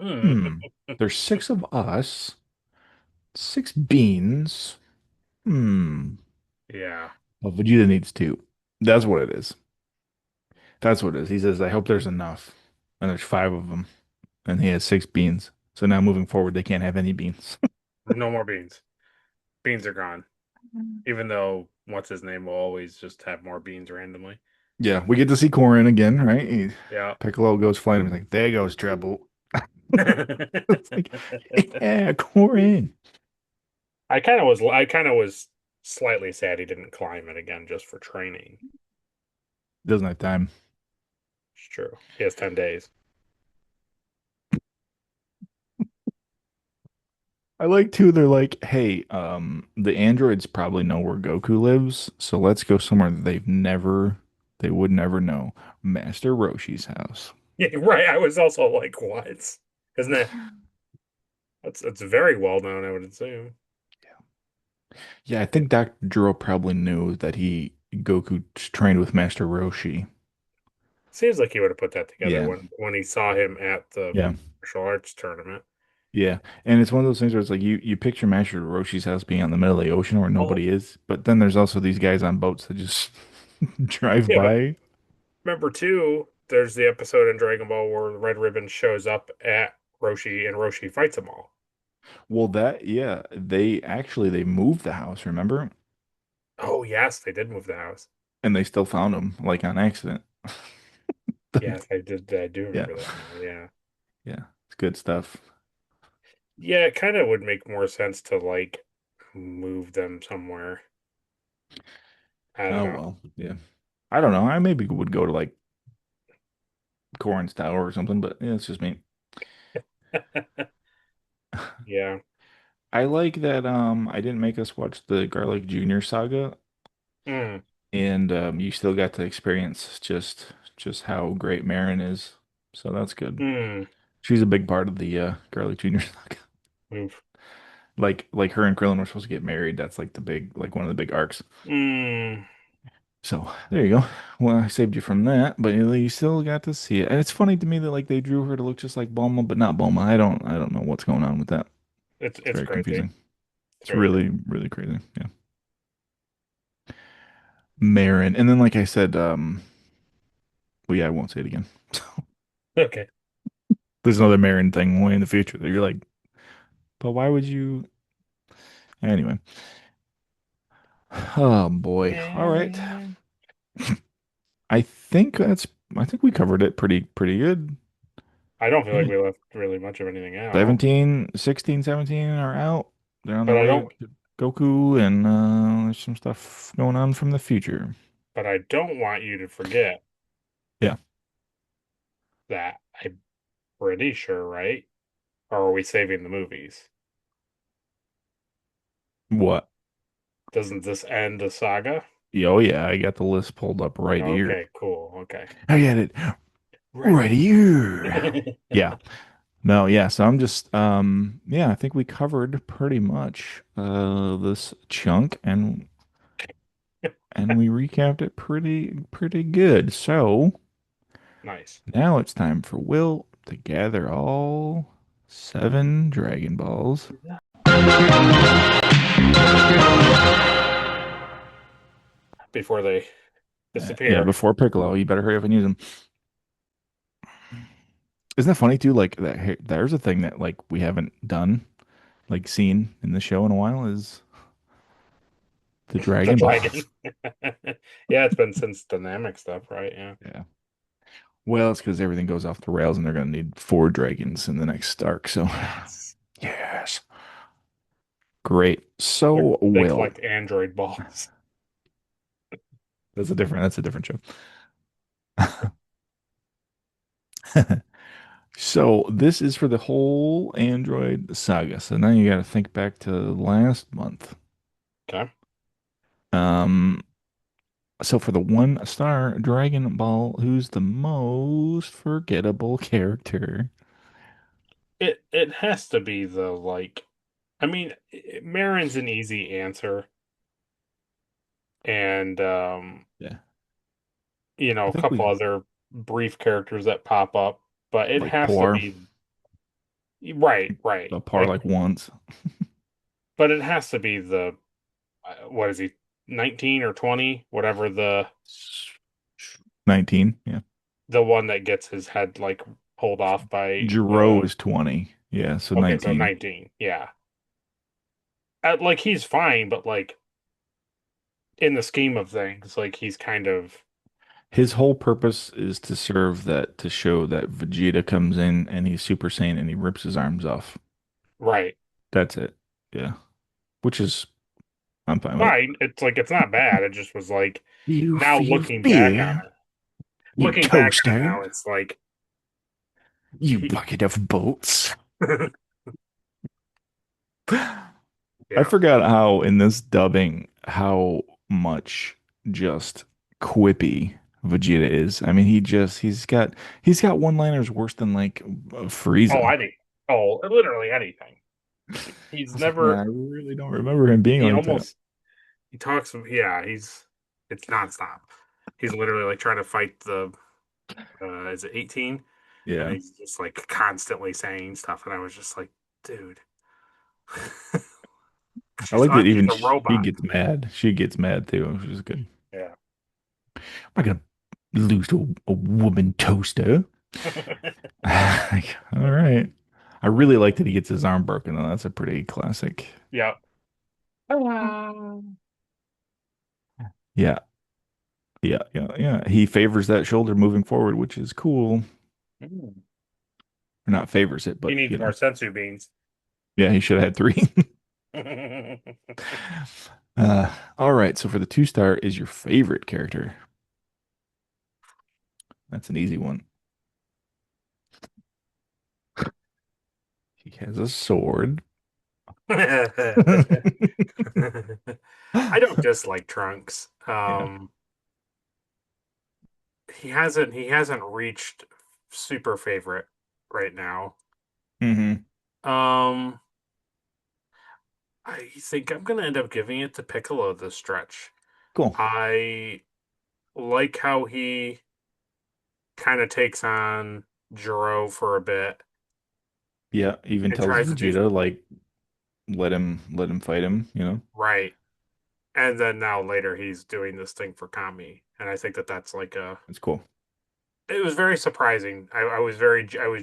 Hmm. Hmm. There's six of us, six beans. Hmm. Yeah. Well, Vegeta needs two. That's what it is. That's what it is. He says, I hope there's enough, and there's five of them, and he has six beans. So now moving forward, they can't have any beans. No more beans. Beans are gone. Even though what's his name will always just have more beans randomly. Yeah, we get to see Corin again, right? Yeah. Piccolo goes flying and he's like, there goes trouble. It's like, yeah, Corin. I kind of was slightly sad he didn't climb it again just for training. Doesn't have time. It's true. He has 10 days. I like too, they're like, hey, the androids probably know where Goku lives, so let's go somewhere that they would never know. Master Roshi's house. Yeah, right. I was also like, what? Isn't it? That's very well known, I would assume. Yeah, I think Dr. Gero probably knew that Goku trained with Master Roshi. Seems like he would have put that together Yeah, when he saw him at the yeah, martial arts tournament. yeah. And it's one of those things where it's like you picture Master Roshi's house being on the middle of the ocean where Oh, nobody is, but then there's also these guys on boats that just drive yeah, but by. remember too, there's the episode in Dragon Ball where the Red Ribbon shows up at Roshi and Roshi fights them all. Well, yeah, they moved the house, remember? Oh yes, they did move the house. And they still found him like on accident. Yes, Like, I did. I do yeah, remember that now. Yeah, yeah, it's good stuff. yeah. It kind of would make more sense to like move them somewhere. I don't Oh know. well, yeah. I don't know. I maybe would go to like Corn's Tower or something, but yeah, it's just me. Yeah. I like that I didn't make us watch the Garlic Jr. saga, Mm, and you still got to experience just how great Marin is. So that's good. mm, She's a big part of the Garlic Jr. saga. oof. Like her and Krillin were supposed to get married. That's like the big like one of the big arcs. Mm. So there you go. Well, I saved you from that, but you still got to see it. And it's funny to me that like they drew her to look just like Bulma, but not Bulma. I don't know what's going on with that. It's It's very crazy. confusing. It's It's very crazy. really, really crazy. Yeah. Marin. And then like I said, well yeah, I won't say it again. Okay. There's another Marin thing way in the future that you're like, but why would you anyway. Oh boy. All right. And I think that's I think we covered it pretty good. I don't feel like Yeah. we left really much of anything out. 17, 16, 17 are out. They're on the But I road don't to Goku, and there's some stuff going on from the future. But I don't want you to forget Yeah. that I'm pretty sure, right? Or are we saving the movies? What? Doesn't this end the saga? Oh yeah, I got the list pulled up right here. Okay, cool. Okay. I got it right Ready. here. Yeah. No, yeah, so I'm just yeah, I think we covered pretty much this chunk and we recapped it pretty good. So Nice. now it's time for Will to gather all seven Dragon Balls. Before they Yeah, disappear. before Piccolo, you better hurry up and use them. Isn't that funny too? Like that, there's a thing that like we haven't done, like seen in the show in a while is the The Dragon dragon. Balls. Yeah, it's been since dynamic stuff, right? Yeah. Yeah. Well, it's because everything goes off the rails and they're going to need four dragons in the next arc. So, Yes. yes. Great. They're, So, they Will. collect android balls. That's a different show. So, this is for the whole Android saga. So now you got to think back to last month. Okay. Um, so for the one star Dragon Ball, who's the most forgettable character? It has to be the like I mean, Marin's an easy answer and Yeah. I a think couple we other brief characters that pop up, but it like has to Poor, be right, right. the Poor like once. But it has to be the what is he, 19 or 20, whatever 19. Yeah. the one that gets his head like pulled off by Jiro the is 20. Yeah, so okay, so 19. 19. Yeah. Like he's fine, but like in the scheme of things, like he's kind of His whole purpose is to serve that, to show that Vegeta comes in and he's Super Saiyan and he rips his arms off. right. That's it. Yeah. Which is, I'm fine with it. Fine. It's like it's not bad. It just was like You now feel fear, you looking back on it toaster, now, it's like you he, bucket of bolts. I yeah. forgot how in this dubbing, how much just quippy Vegeta is. I mean, he's got one-liners worse than like Oh, Frieza. literally anything. I He's was like, man, I never really don't remember him being he like that. almost he talks yeah, it's nonstop. He's literally like trying to fight the is it 18? And Yeah. he's just like constantly saying stuff and I was just like, dude. I like that He's even a she robot. gets mad. She gets mad too, which is good. Yeah. I'm not gonna lose to a woman toaster. Like, all right. I really like that he gets his arm broken though. That's a pretty classic. Yeah. Hello. Yeah. Yeah. Yeah. Yeah. He favors that shoulder moving forward, which is cool. Mm. Or not favors it, He but needs more sensu beans. yeah, he should have had three. All right. So for the two star is your favorite character. That's an easy one. He has a sword. I don't dislike Trunks. Yeah. He hasn't reached super favorite right now. Hmm. Um, I think I'm gonna end up giving it to Piccolo this stretch. Cool. I like how he kind of takes on Jiro for a bit Yeah. Even and tells tries to do Vegeta like let him fight him, you know? right. And then now later he's doing this thing for Kami, and I think that that's like a It's cool. it was very surprising. I was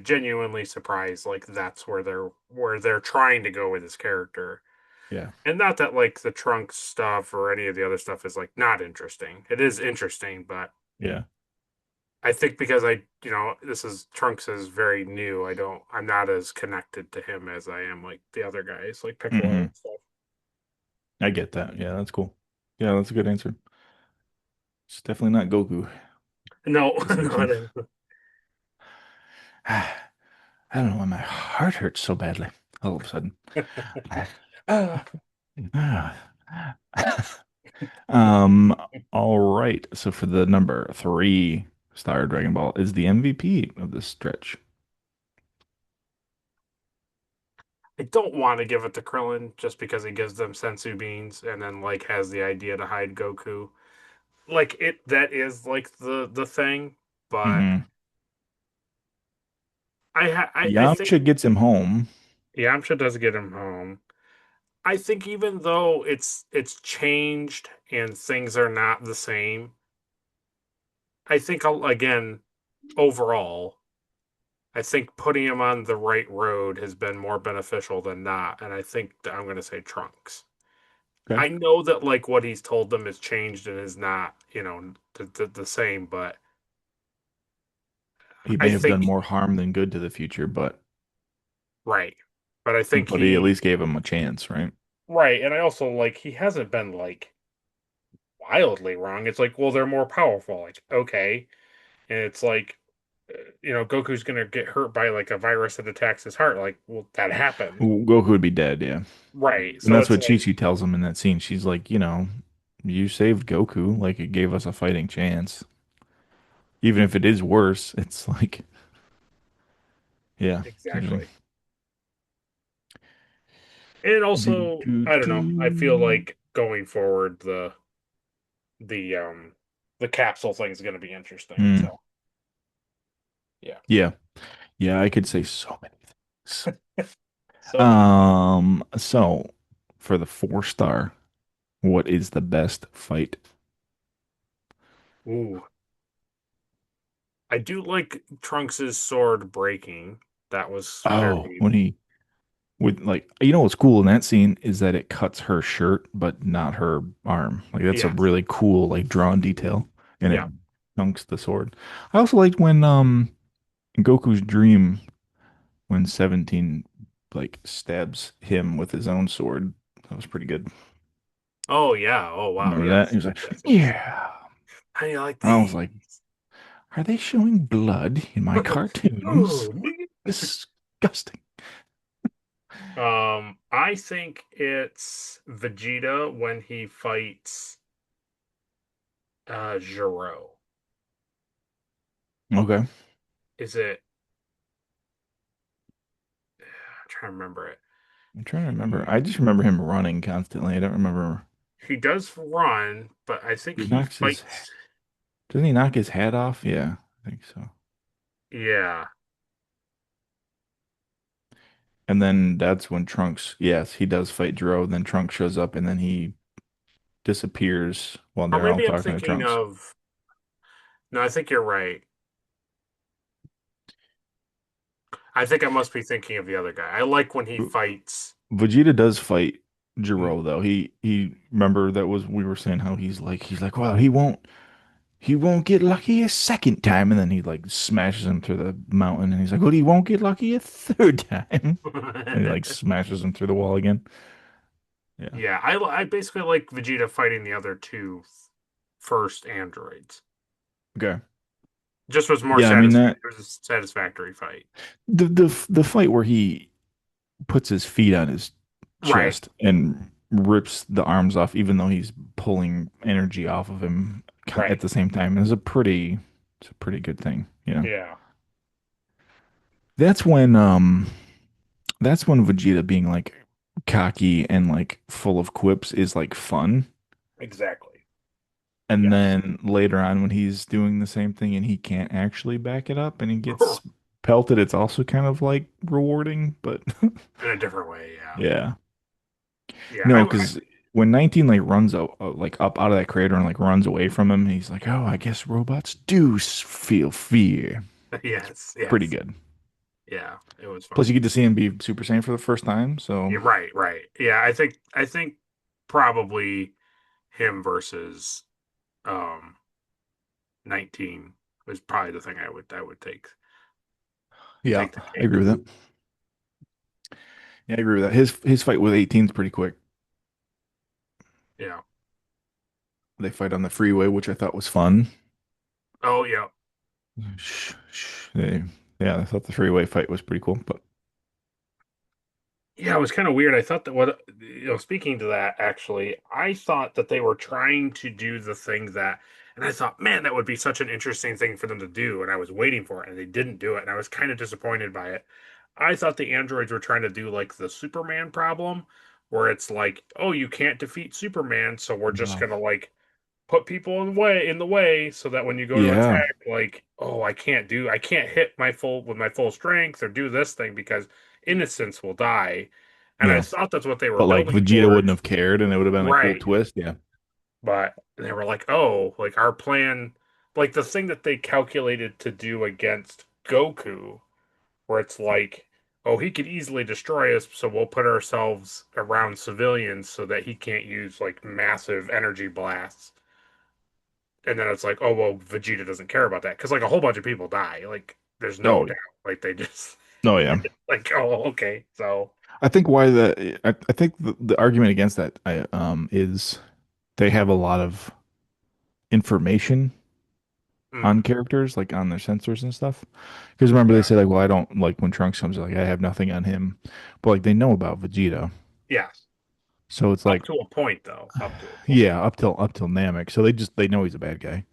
genuinely surprised. Like that's where they're trying to go with his character, Yeah. and not that like the Trunks stuff or any of the other stuff is like not interesting. It is interesting, but Yeah. I think because this is Trunks is very new. I'm not as connected to him as I am like the other guys, like Piccolo Hmm. and stuff. I get that. Yeah, that's cool. Yeah, that's a good answer. It's definitely not Goku No, no, distinction. it is. I don't know why my heart hurts so badly all of a sudden. Um, all right. So for the number three star Dragon Ball is the MVP of this stretch. I don't want to give it to Krillin just because he gives them sensu beans and then like has the idea to hide Goku. Like it that is like the thing, but Hmm. I think Yamcha gets him home. Yamcha does get him home. I think even though it's changed and things are not the same, I think again overall, I think putting him on the right road has been more beneficial than not, and I think that I'm going to say Trunks. Okay. I know that like what he's told them has changed and is not, the same, but He I may have done think more harm than good to the future, right. But I think but he at he least gave him a chance, right? right, and I also like he hasn't been like wildly wrong. It's like, well, they're more powerful. Like, okay, and it's like, Goku's gonna get hurt by like a virus that attacks his heart. Like, well, that happened, Goku would be dead, yeah. right? And So that's it's what like Chi-Chi tells him in that scene. She's like, you saved Goku, like it gave us a fighting chance. Even if it is worse, it's like, yeah. exactly. And Do, also, do, I don't know. I feel do. like going forward, the um the capsule thing is going to be interesting. Hmm. So yeah. Yeah. Yeah, I could say so many things. So many. So for the four star, what is the best fight? Ooh, I do like Trunks's sword breaking. That was Oh, very when he with like what's cool in that scene is that it cuts her shirt but not her arm. Like that's a yes, really cool like drawn detail and it yeah. chunks the sword. I also liked when Goku's dream when 17 like stabs him with his own sword. That was pretty good. Oh yeah. Oh wow. Remember that? He Yes. was like, Yes. Yes. "Yeah." How do you like And I was these? like, "Are they showing blood in my cartoons? Ooh, me. Disgusting." I think it's Vegeta when he fights Zero. Okay. Is it? I'm trying to remember it. I'm trying to remember. I He just remember him running constantly. I don't remember. he does run, but I think He he knocks his, fights. doesn't he knock his hat off? Yeah, I think so. Yeah. And then that's when Trunks, yes, he does fight Jiro. Then Trunks shows up and then he disappears while Or they're all maybe I'm talking to thinking Trunks. of. No, I think you're right. I think I must be thinking of the other guy. I like when he fights. Vegeta does fight Jiro though. He remember that was we were saying how he's like, well, he won't get lucky a second time, and then he like smashes him through the mountain, and he's like, well, he won't get lucky a third time. And he like smashes him through the wall again. Yeah. Yeah, I basically like Vegeta fighting the other two first androids. Okay. Just was more Yeah, I mean satisfying. that It was a satisfactory fight. the fight where he puts his feet on his Right, chest and rips the arms off, even though he's pulling energy off of him at right. the same time, is it's a pretty good thing. Yeah, That's when Vegeta being like cocky and like full of quips is like fun. exactly. And Yes. then later on when he's doing the same thing and he can't actually back it up and he gets pelted, it's also kind of like rewarding, but In a different way, yeah. yeah. Yeah, No, because when 19 like runs like up out of that crater and like runs away from him, he's like, "Oh, I guess robots do feel fear." yes, Pretty yes. good. Yeah, it was Plus, you funny. get to see him be Super Saiyan for the first time. So, Yeah, right, right. Yeah, I think probably him versus um 19 was probably the thing I would yeah, take the I agree cake. with that. Yeah, I agree with that. His fight with 18 is pretty quick. Yeah. They fight on the freeway, which I thought was fun. Oh, yeah. Yeah, I thought the freeway fight was pretty cool. But Yeah, it was kind of weird. I thought that speaking to that, actually, I thought that they were trying to do the thing that, and I thought, man, that would be such an interesting thing for them to do. And I was waiting for it, and they didn't do it. And I was kind of disappointed by it. I thought the androids were trying to do like the Superman problem, where it's like, oh, you can't defeat Superman, so we're just no. gonna like put people in the way so that when you go to Yeah, attack, like, oh, I can't hit my full with my full strength or do this thing because innocents will die. And I yeah. thought that's what they were But like building Vegeta wouldn't towards. have cared, and it would have been a cool Right. twist. Yeah. But they were like, oh, like our plan, like the thing that they calculated to do against Goku, where it's like, oh, he could easily destroy us, so we'll put ourselves around civilians so that he can't use like massive energy blasts. And then it's like, oh well, Vegeta doesn't care about that because like a whole bunch of people die. Like there's no Oh, doubt. Like they just no, yeah. like, oh okay, so I think I think the argument against that is they have a lot of information on mm, characters, like on their sensors and stuff. Because remember they yeah, say like, well, I don't like when Trunks comes, like I have nothing on him, but like they know about Vegeta, yes, so it's up like, to a point though, up to a point. yeah, up till Namek, so they know he's a bad guy.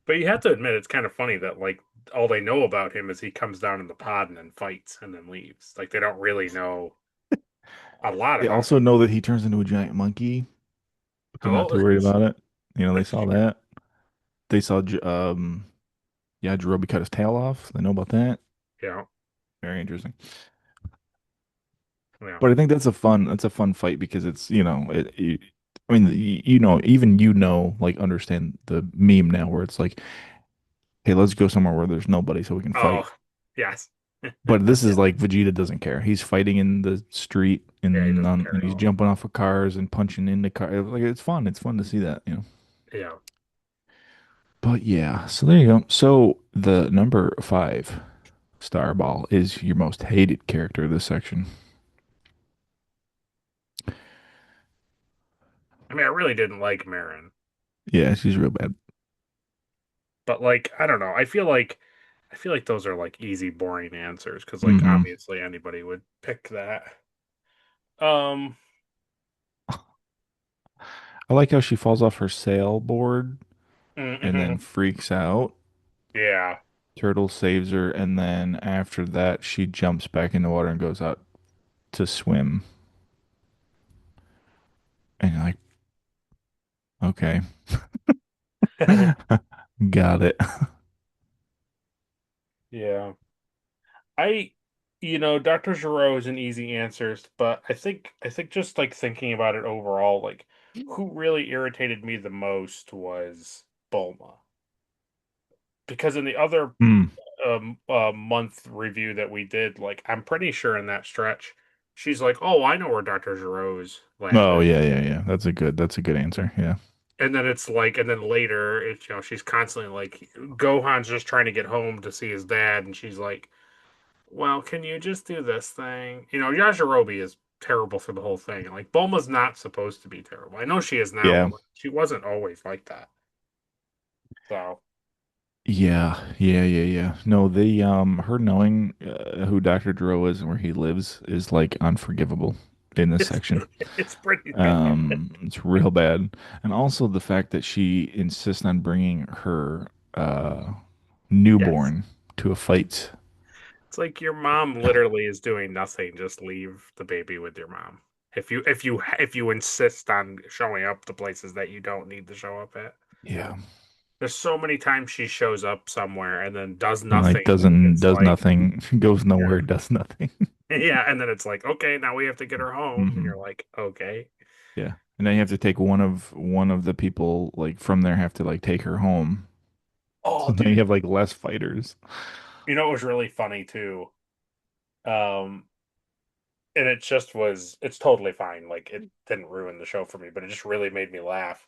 But you have to admit, it's kind of funny that like all they know about him is he comes down in the pod and then fights and then leaves. Like they don't really know a lot They about also him. know that he turns into a giant monkey, but they're not Oh, too worried about it. They that's saw true. that. They saw, yeah, Jirobe cut his tail off. They know about that. Yeah, Very interesting. yeah. But I think that's a fun fight because it's, I mean, even like understand the meme now where it's like, hey, let's go somewhere where there's nobody so we can fight. Oh, yes. But this is like Vegeta doesn't care. He's fighting in the street Yeah, he doesn't and care at he's all. jumping off of cars and punching into cars. Like it's fun. It's fun to see that. Yeah. But yeah, so there you go. So the number 5 Star Ball is your most hated character of this section. I mean, I really didn't like Marin. Yeah, she's real bad. But like, I don't know. I feel like those are like easy, boring answers because like Hmm. obviously anybody would pick that. Um, I like how she falls off her sailboard and then freaks out. yeah. Turtle saves her, and then after that, she jumps back in the water and goes out to swim. And you're like, okay, got it. Yeah. I Dr. Giro is an easy answers, but I think just like thinking about it overall, like who really irritated me the most was Bulma. Because in the other Hmm. month review that we did, like I'm pretty sure in that stretch, she's like, "Oh, I know where Dr. Giro's lab Oh is." yeah, yeah, yeah. That's a good answer. Yeah. And then it's like, and then later, it's she's constantly like, Gohan's just trying to get home to see his dad, and she's like, "Well, can you just do this thing?" Yajirobe is terrible for the whole thing, and like Bulma's not supposed to be terrible. I know she is now, Yeah. but like, she wasn't always like that. So, Yeah, yeah, yeah, yeah. No, her knowing who Dr. Dro is and where he lives is like unforgivable in this it's section. it's pretty bad. It's real bad. And also the fact that she insists on bringing her Yes. newborn to a fight. It's like your mom literally is doing nothing. Just leave the baby with your mom. If you insist on showing up to places that you don't need to show up at. Yeah. There's so many times she shows up somewhere and then does And like nothing. doesn't It's does like, nothing, goes nowhere, yeah, does nothing. yeah, and then it's like, okay, now we have to get her home, and Hmm. you're like, okay. Yeah. And then you have to take one of the people like from there have to like take her home. Oh, So now you dude, have like less fighters. it was really funny too. Um, and it just was, it's totally fine. Like it didn't ruin the show for me, but it just really made me laugh.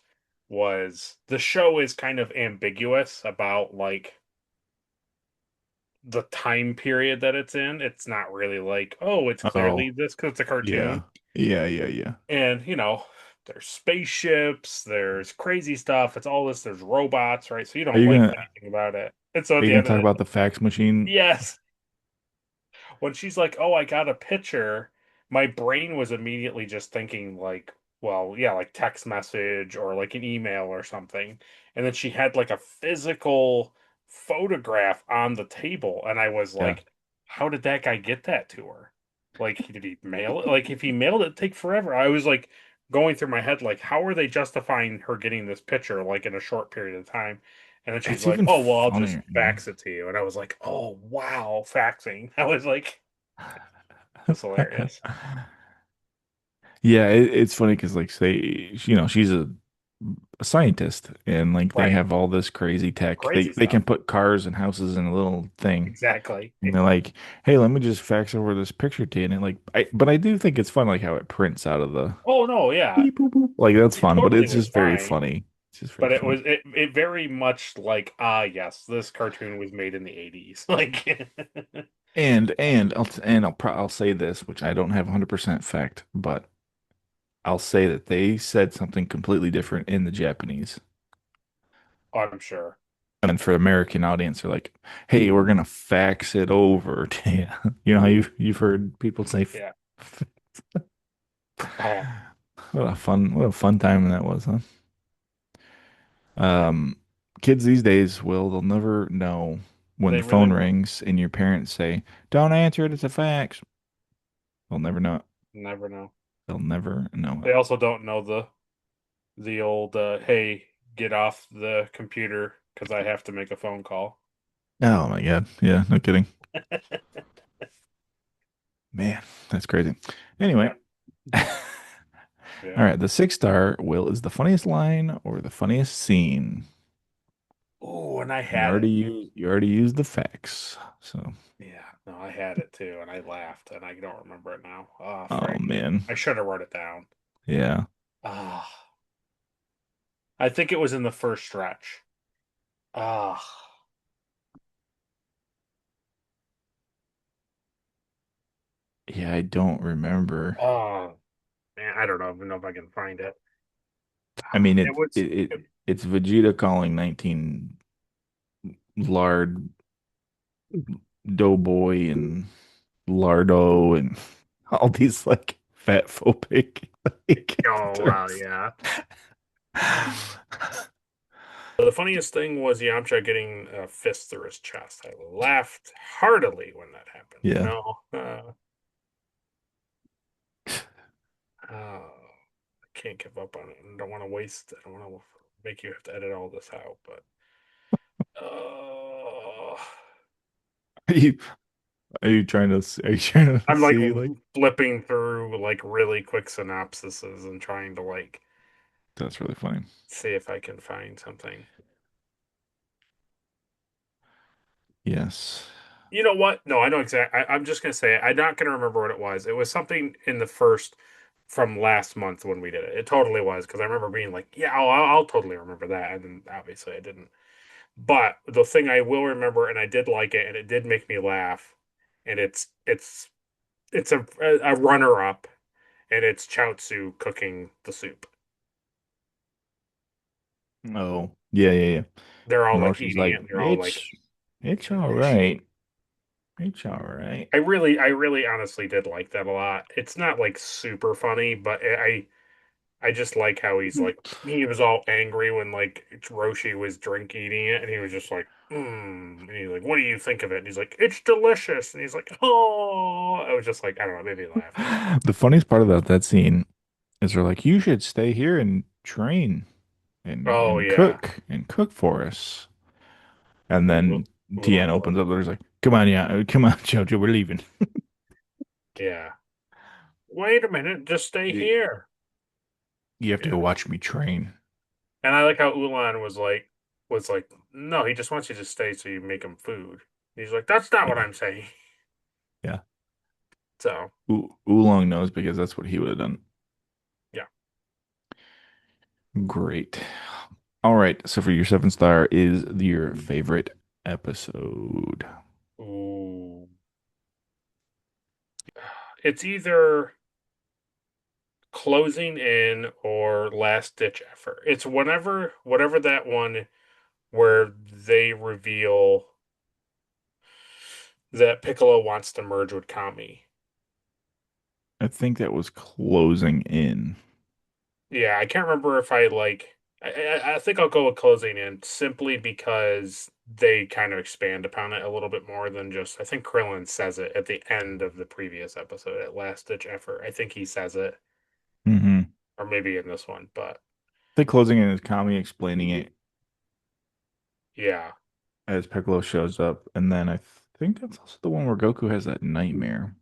Was the show is kind of ambiguous about like the time period that it's in. It's not really like, oh, it's clearly Oh, this because it's a yeah. cartoon. Yeah, yeah, yeah. And, there's spaceships, there's crazy stuff. It's all this. There's robots, right? So you Are don't you like gonna anything about it. And so are at you the gonna end of talk it, about the fax machine? yes, when she's like, "Oh, I got a picture," my brain was immediately just thinking like, well, yeah, like text message or like an email or something. And then she had like a physical photograph on the table, and I was Yeah. like, how did that guy get that to her? Like, did he mail it? Like, if he mailed it, it'd take forever. I was like going through my head, like, how are they justifying her getting this picture like in a short period of time? And then she's It's like, even "Oh, well, I'll just funnier. Yeah. fax it to you." And I was like, "Oh, wow, faxing." I was like, "That's hilarious." Yeah, it's funny because like say she's a scientist and like they Right. have all this crazy tech. Crazy They stuff. can put cars and houses in a little thing. Exactly. And they're like, "Hey, let me just fax over this picture to you." And but I do think it's fun like how it prints out of the Oh, no, yeah. beep, boop, boop. Like that's It fun, but totally it's was just very fine. funny. It's just very But it funny. was it very much like, ah, yes, this cartoon was made in the 80s. Like, I'll say this, which I don't have 100% fact, but I'll say that they said something completely different in the Japanese. I'm sure. And then for American audience, they're like, "Hey, we're gonna fax it over to you." You know how you've heard people say, Yeah. Oh, what a fun time that was, huh? Um, Kids these days they'll never know when they the really phone won't. rings and your parents say, "Don't answer it, it's a fax." They'll never know it. Never know. They'll never know They it. also don't know the old hey, get off the computer because I have to make a phone call. Oh my God. Yeah, no kidding. Man, that's crazy. Yeah. Anyway. All Yeah. right, the 6 star will is the funniest line or the funniest scene. Oh, and I You had it. already used the facts. So, Yeah, no, I had it too, and I laughed, and I don't remember it now. Ah, oh Frank, man. I should have wrote it down. Yeah. Ah, I think it was in the first stretch. Ah, Yeah, I don't remember. oh, man, I don't know, even know if I can find it. I mean It was, it's Vegeta calling 19 lard doughboy and lardo and all these like fat phobic like oh wow, terms. yeah. The funniest thing was Yamcha getting a fist through his chest. I laughed heartily when that happened. You Yeah. know, oh, I can't give up on it. I don't want to waste. I don't want to make you have to edit all this out, but. Uh, Are you are you trying to I'm like see like flipping through like really quick synopsises and trying to like that's really funny. see if I can find something. Yes. You know what? No, I know exactly. I'm just gonna say it. I'm not gonna remember what it was. It was something in the first from last month when we did it. It totally was because I remember being like, "Yeah, I'll totally remember that," and then obviously I didn't. But the thing I will remember, and I did like it, and it did make me laugh, and it's a runner up, and it's Chaozu cooking the soup. Oh, yeah, yeah, yeah. They're all like Roshi's eating like, it, and they're all like, it's all Roshi. right. It's all right. I really honestly did like that a lot. It's not like super funny, but I just like how he's like he was all angry when like Roshi was drink eating it, and he was just like, and he's like, what do you think of it? And he's like, it's delicious, and he's like, oh, I was just like, I don't know, it made me laugh. The funniest part about that scene is they're like, you should stay here and train Oh yeah, and cook for us. And and then Tien Oolong's like, opens up. There's like, come on, yeah, come on, Jojo, we're leaving. yeah, wait a minute, just stay You, here. you have to Yeah, go watch me train. and I like how Ulan was like, no, he just wants you to stay so you make him food. He's like, that's not what Yeah, I'm saying. yeah. So Oolong knows because that's what he would have done. yeah. Great. All right. So for your 7 star is your favorite episode. Ooh. It's either closing in or last ditch effort. It's whatever that one where they reveal that Piccolo wants to merge with Kami. I think that was closing in. Yeah, I can't remember if I like. I think I'll go with closing in simply because they kind of expand upon it a little bit more than just. I think Krillin says it at the end of the previous episode at Last Ditch Effort. I think he says it, Hmm. or maybe in this one, but I think closing in is Kami explaining it yeah, as Piccolo shows up, and then I think that's also the one where Goku has that nightmare.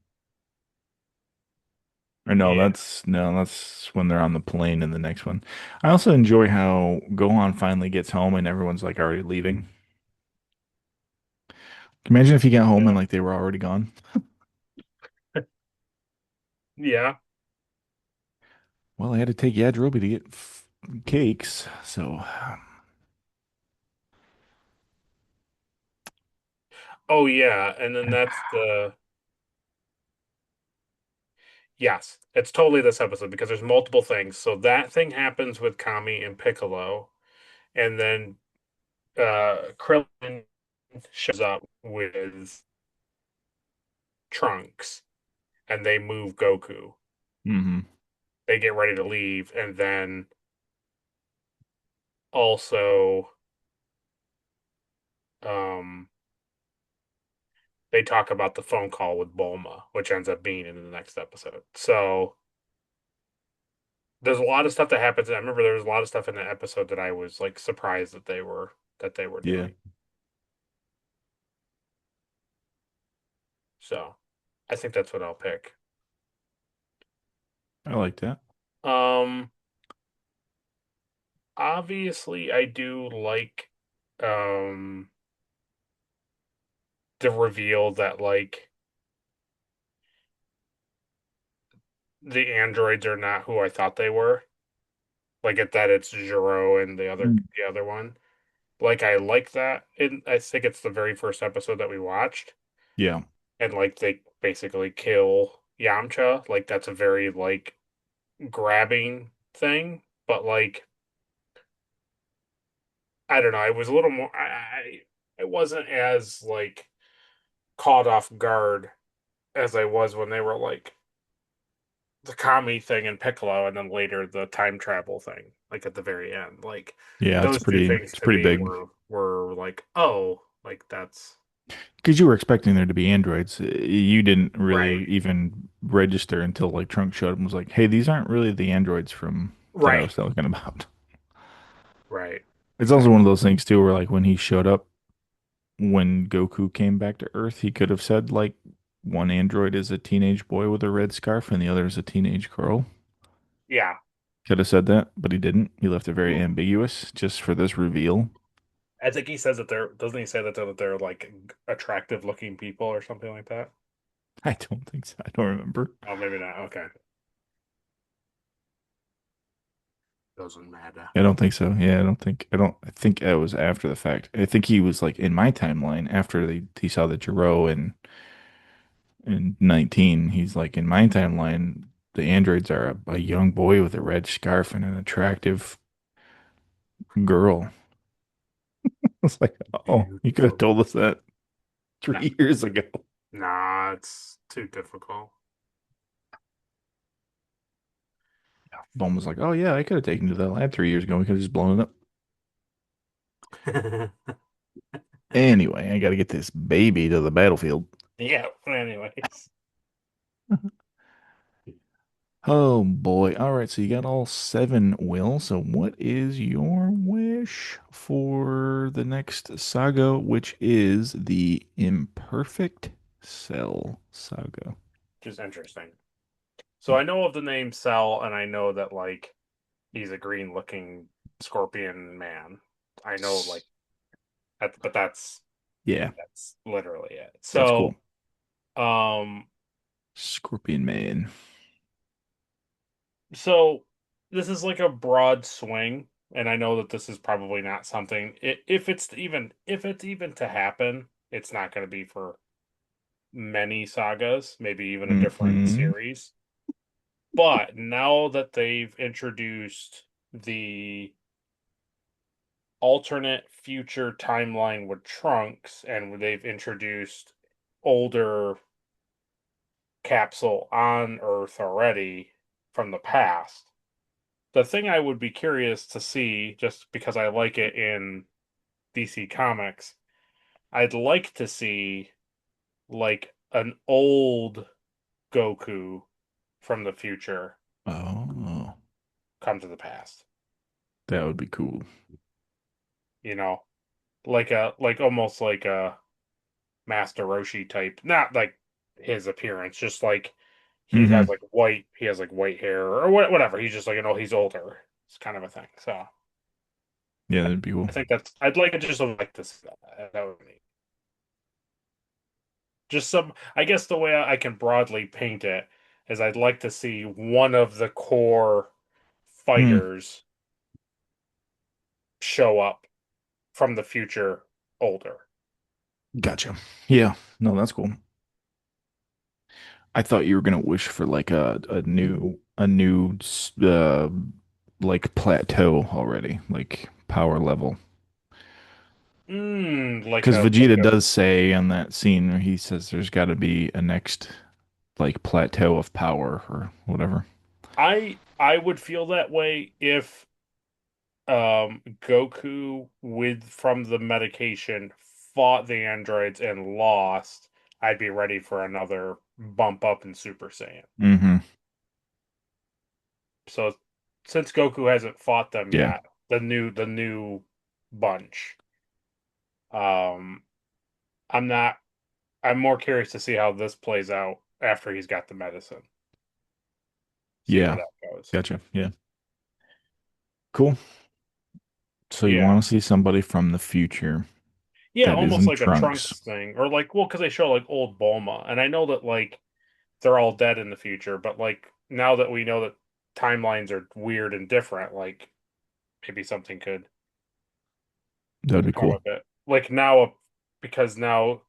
Or yeah. no, that's when they're on the plane in the next one. I also enjoy how Gohan finally gets home and everyone's like already leaving. Imagine if he got home and Yeah. like they were already gone. Yeah. Well, I had to take Yadrobi to get cakes, so Oh yeah, and then that's the yes, it's totally this episode because there's multiple things. So that thing happens with Kami and Piccolo, and then Krillin shows up with Trunks, and they move Goku. hmm. They get ready to leave, and then also um they talk about the phone call with Bulma, which ends up being in the next episode. So there's a lot of stuff that happens. I remember there was a lot of stuff in that episode that I was like surprised that they were Yeah, doing. So I think that's what I'll pick. I like that. Um, obviously I do like um the reveal that like the androids are not who I thought they were. Like at that it's Jiro and Mm. the other one. Like I like that. And I think it's the very first episode that we watched. Yeah, And like they basically kill Yamcha. Like that's a very like grabbing thing. But like I don't know, I was a little more I wasn't as like caught off guard as I was when they were like the Kami thing in Piccolo and then later the time travel thing, like at the very end. Like yeah, those two things it's to pretty me big were like, oh, like that's because you were expecting there to be androids. You didn't right. really even register until like Trunks showed up and was like, "Hey, these aren't really the androids from that I Right. was talking about." Right. It's also one of Exactly. those things too, where like when he showed up, when Goku came back to Earth, he could have said like one android is a teenage boy with a red scarf and the other is a teenage girl. Yeah. Could have said that, but he didn't. He left it very ambiguous just for this reveal. I think he says that they're doesn't he say that they're like attractive looking people or something like that? I don't think so. I don't remember. Oh, maybe not. Okay. Doesn't matter. I don't think so. Yeah, I think it was after the fact. I think he was like in my timeline after he saw the Jiro in 19. He's like in my timeline, the androids are a young boy with a red scarf and an attractive girl. It's like, oh, you could have Beautiful. told us that Nah, 3 years ago. nah, it's too difficult. Bum was like, oh yeah, I could have taken you to that lab 3 years ago. We could have just blown it up. Anyway, I got to get this baby to the battlefield. Yeah. Anyways, Oh boy. All right, so you got all seven, Will. So what is your wish for the next saga, which is the Imperfect Cell saga? which is interesting. So I know of the name Cell, and I know that like he's a green looking scorpion man. I know like S- that, but Yeah, that's literally it. that's cool. Um, Scorpion Man. so this is like a broad swing, and I know that this is probably not something. If it's even to happen, it's not going to be for many sagas, maybe even a different Hmm. series. But now that they've introduced the alternate future timeline with Trunks and they've introduced older capsule on Earth already from the past. The thing I would be curious to see, just because I like it in DC Comics, I'd like to see like an old Goku from the future Oh, come to the past. that would be cool. You know, like almost like a Master Roshi type, not like his appearance, just like Hmm. he has like white hair or whatever. He's just like he's older. It's kind of a thing. So Yeah, that'd be cool. I think that's I'd like to just like to see that. That would be just some. I guess the way I can broadly paint it is I'd like to see one of the core Hmm. fighters show up from the future older. Gotcha. Yeah. No, that's cool. I thought you were gonna wish for like a new like plateau already, like power level. Like Because a like Vegeta a does say on that scene where he says there's got to be a next like plateau of power or whatever. I would feel that way if Goku with from the medication fought the androids and lost, I'd be ready for another bump up in Super Saiyan. Hmm. So since Goku hasn't fought them Yeah. yet, the new bunch, um, I'm not. I'm more curious to see how this plays out after he's got the medicine. See where Yeah. that goes. Gotcha. Yeah. Cool. So you Yeah, want to see somebody from the future yeah, that almost isn't like a Trunks. Trunks thing, or like because they show like old Bulma, and I know that like they're all dead in the future, but like now that we know that timelines are weird and different, like maybe something That'd be come cool. of it. Like now, because now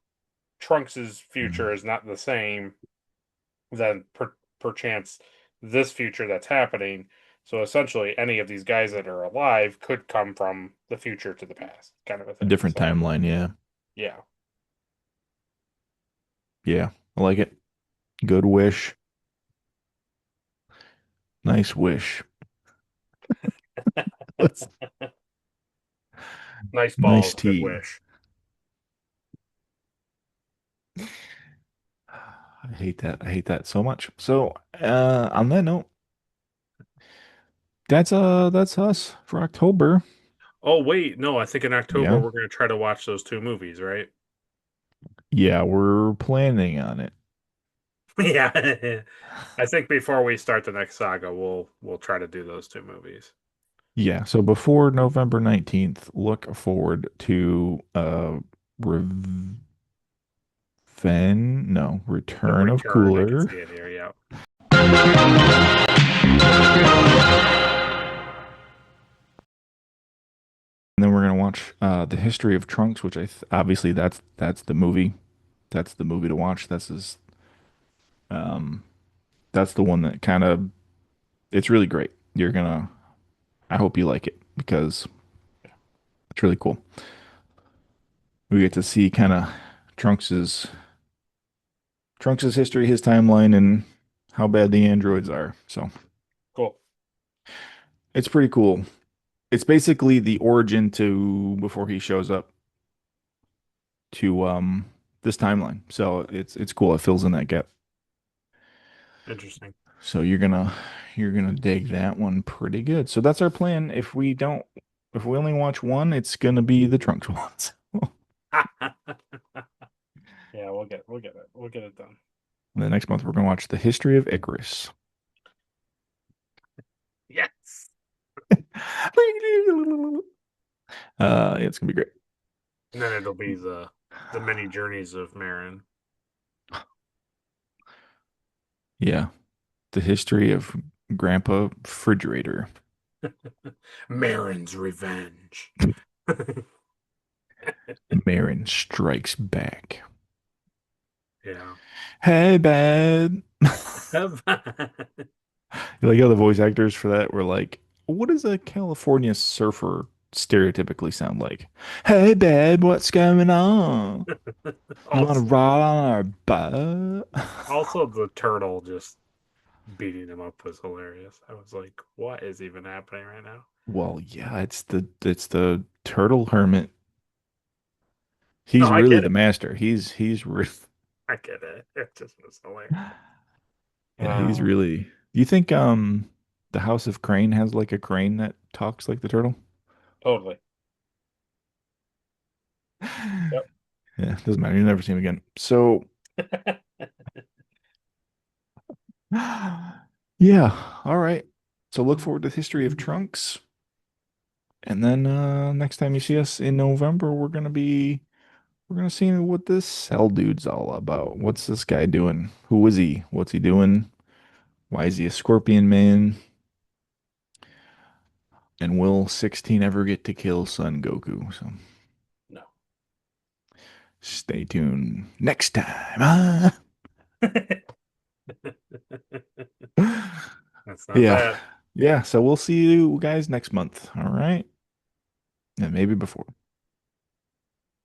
Trunks's Mhm. future is not the same, then perchance this future that's happening. So essentially, any of these guys that are alive could come from the future to the past, kind of a A thing. different So timeline. Yeah. yeah, Yeah. I like it. Good wish. Nice wish. That's nice nice balls, good tea. wish. I hate that. I hate that so much. So, on that note, that's us for October. Oh wait, no, I think in October Yeah. we're gonna try to watch those two movies, right? Yeah, we're planning on it. Yeah. I think before we start the next saga, we'll try to do those two movies. Yeah, so before November 19th, look forward to Reven no, The Return of return, I can Cooler. see it here, yeah. And then we're gonna watch The History of Trunks, which obviously that's the movie. That's the movie to watch. Um that's the one that kind of it's really great. I hope you like it because it's really cool. We get to see kind of Trunks's Trunks's history, his timeline, and how bad the androids are. So Cool. it's pretty cool. It's basically the origin to before he shows up to this timeline. So it's cool. It fills in that gap. Interesting. So you're gonna dig that one pretty good. So that's our plan. If we only watch one, it's gonna be the Trunks ones. Yeah, we'll get it. We'll get it done. The next month we're gonna watch the history of Icarus. Yes. Yeah, it's gonna be great. And then it'll be the many journeys of Marin. Yeah, the history of Grandpa Refrigerator. Marin's revenge. Marin strikes back. Yeah. Hey, bad. Like how the voice actors for that were like, what does a California surfer stereotypically sound like? Hey, babe, what's going on? You want to Also, ride on our boat? also the turtle just beating him up was hilarious. I was like, what is even happening right now? Well, yeah, it's the turtle hermit. No, He's I really get the it. master. He's re I get it. It just was hilarious. yeah, he's Um, really. Do you think the House of Crane has like a crane that talks like the turtle? totally. Yep. Yeah, doesn't matter. You never see him again. So, yeah, all right. So look forward to the history of Trunks. And then next time you see us in November, we're gonna see what this Cell dude's all about. What's this guy doing? Who is he? What's he doing? Why is he a Scorpion Man? And will 16 ever get to kill Son Goku? So No. stay tuned next time. That's not Yeah. bad. Yeah. So we'll see you guys next month. All right. And maybe before.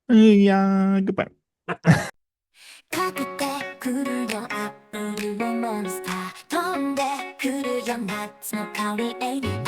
Yeah. Goodbye. かけてくるよアップルモンスター飛んでくるよ夏の香りエイリアン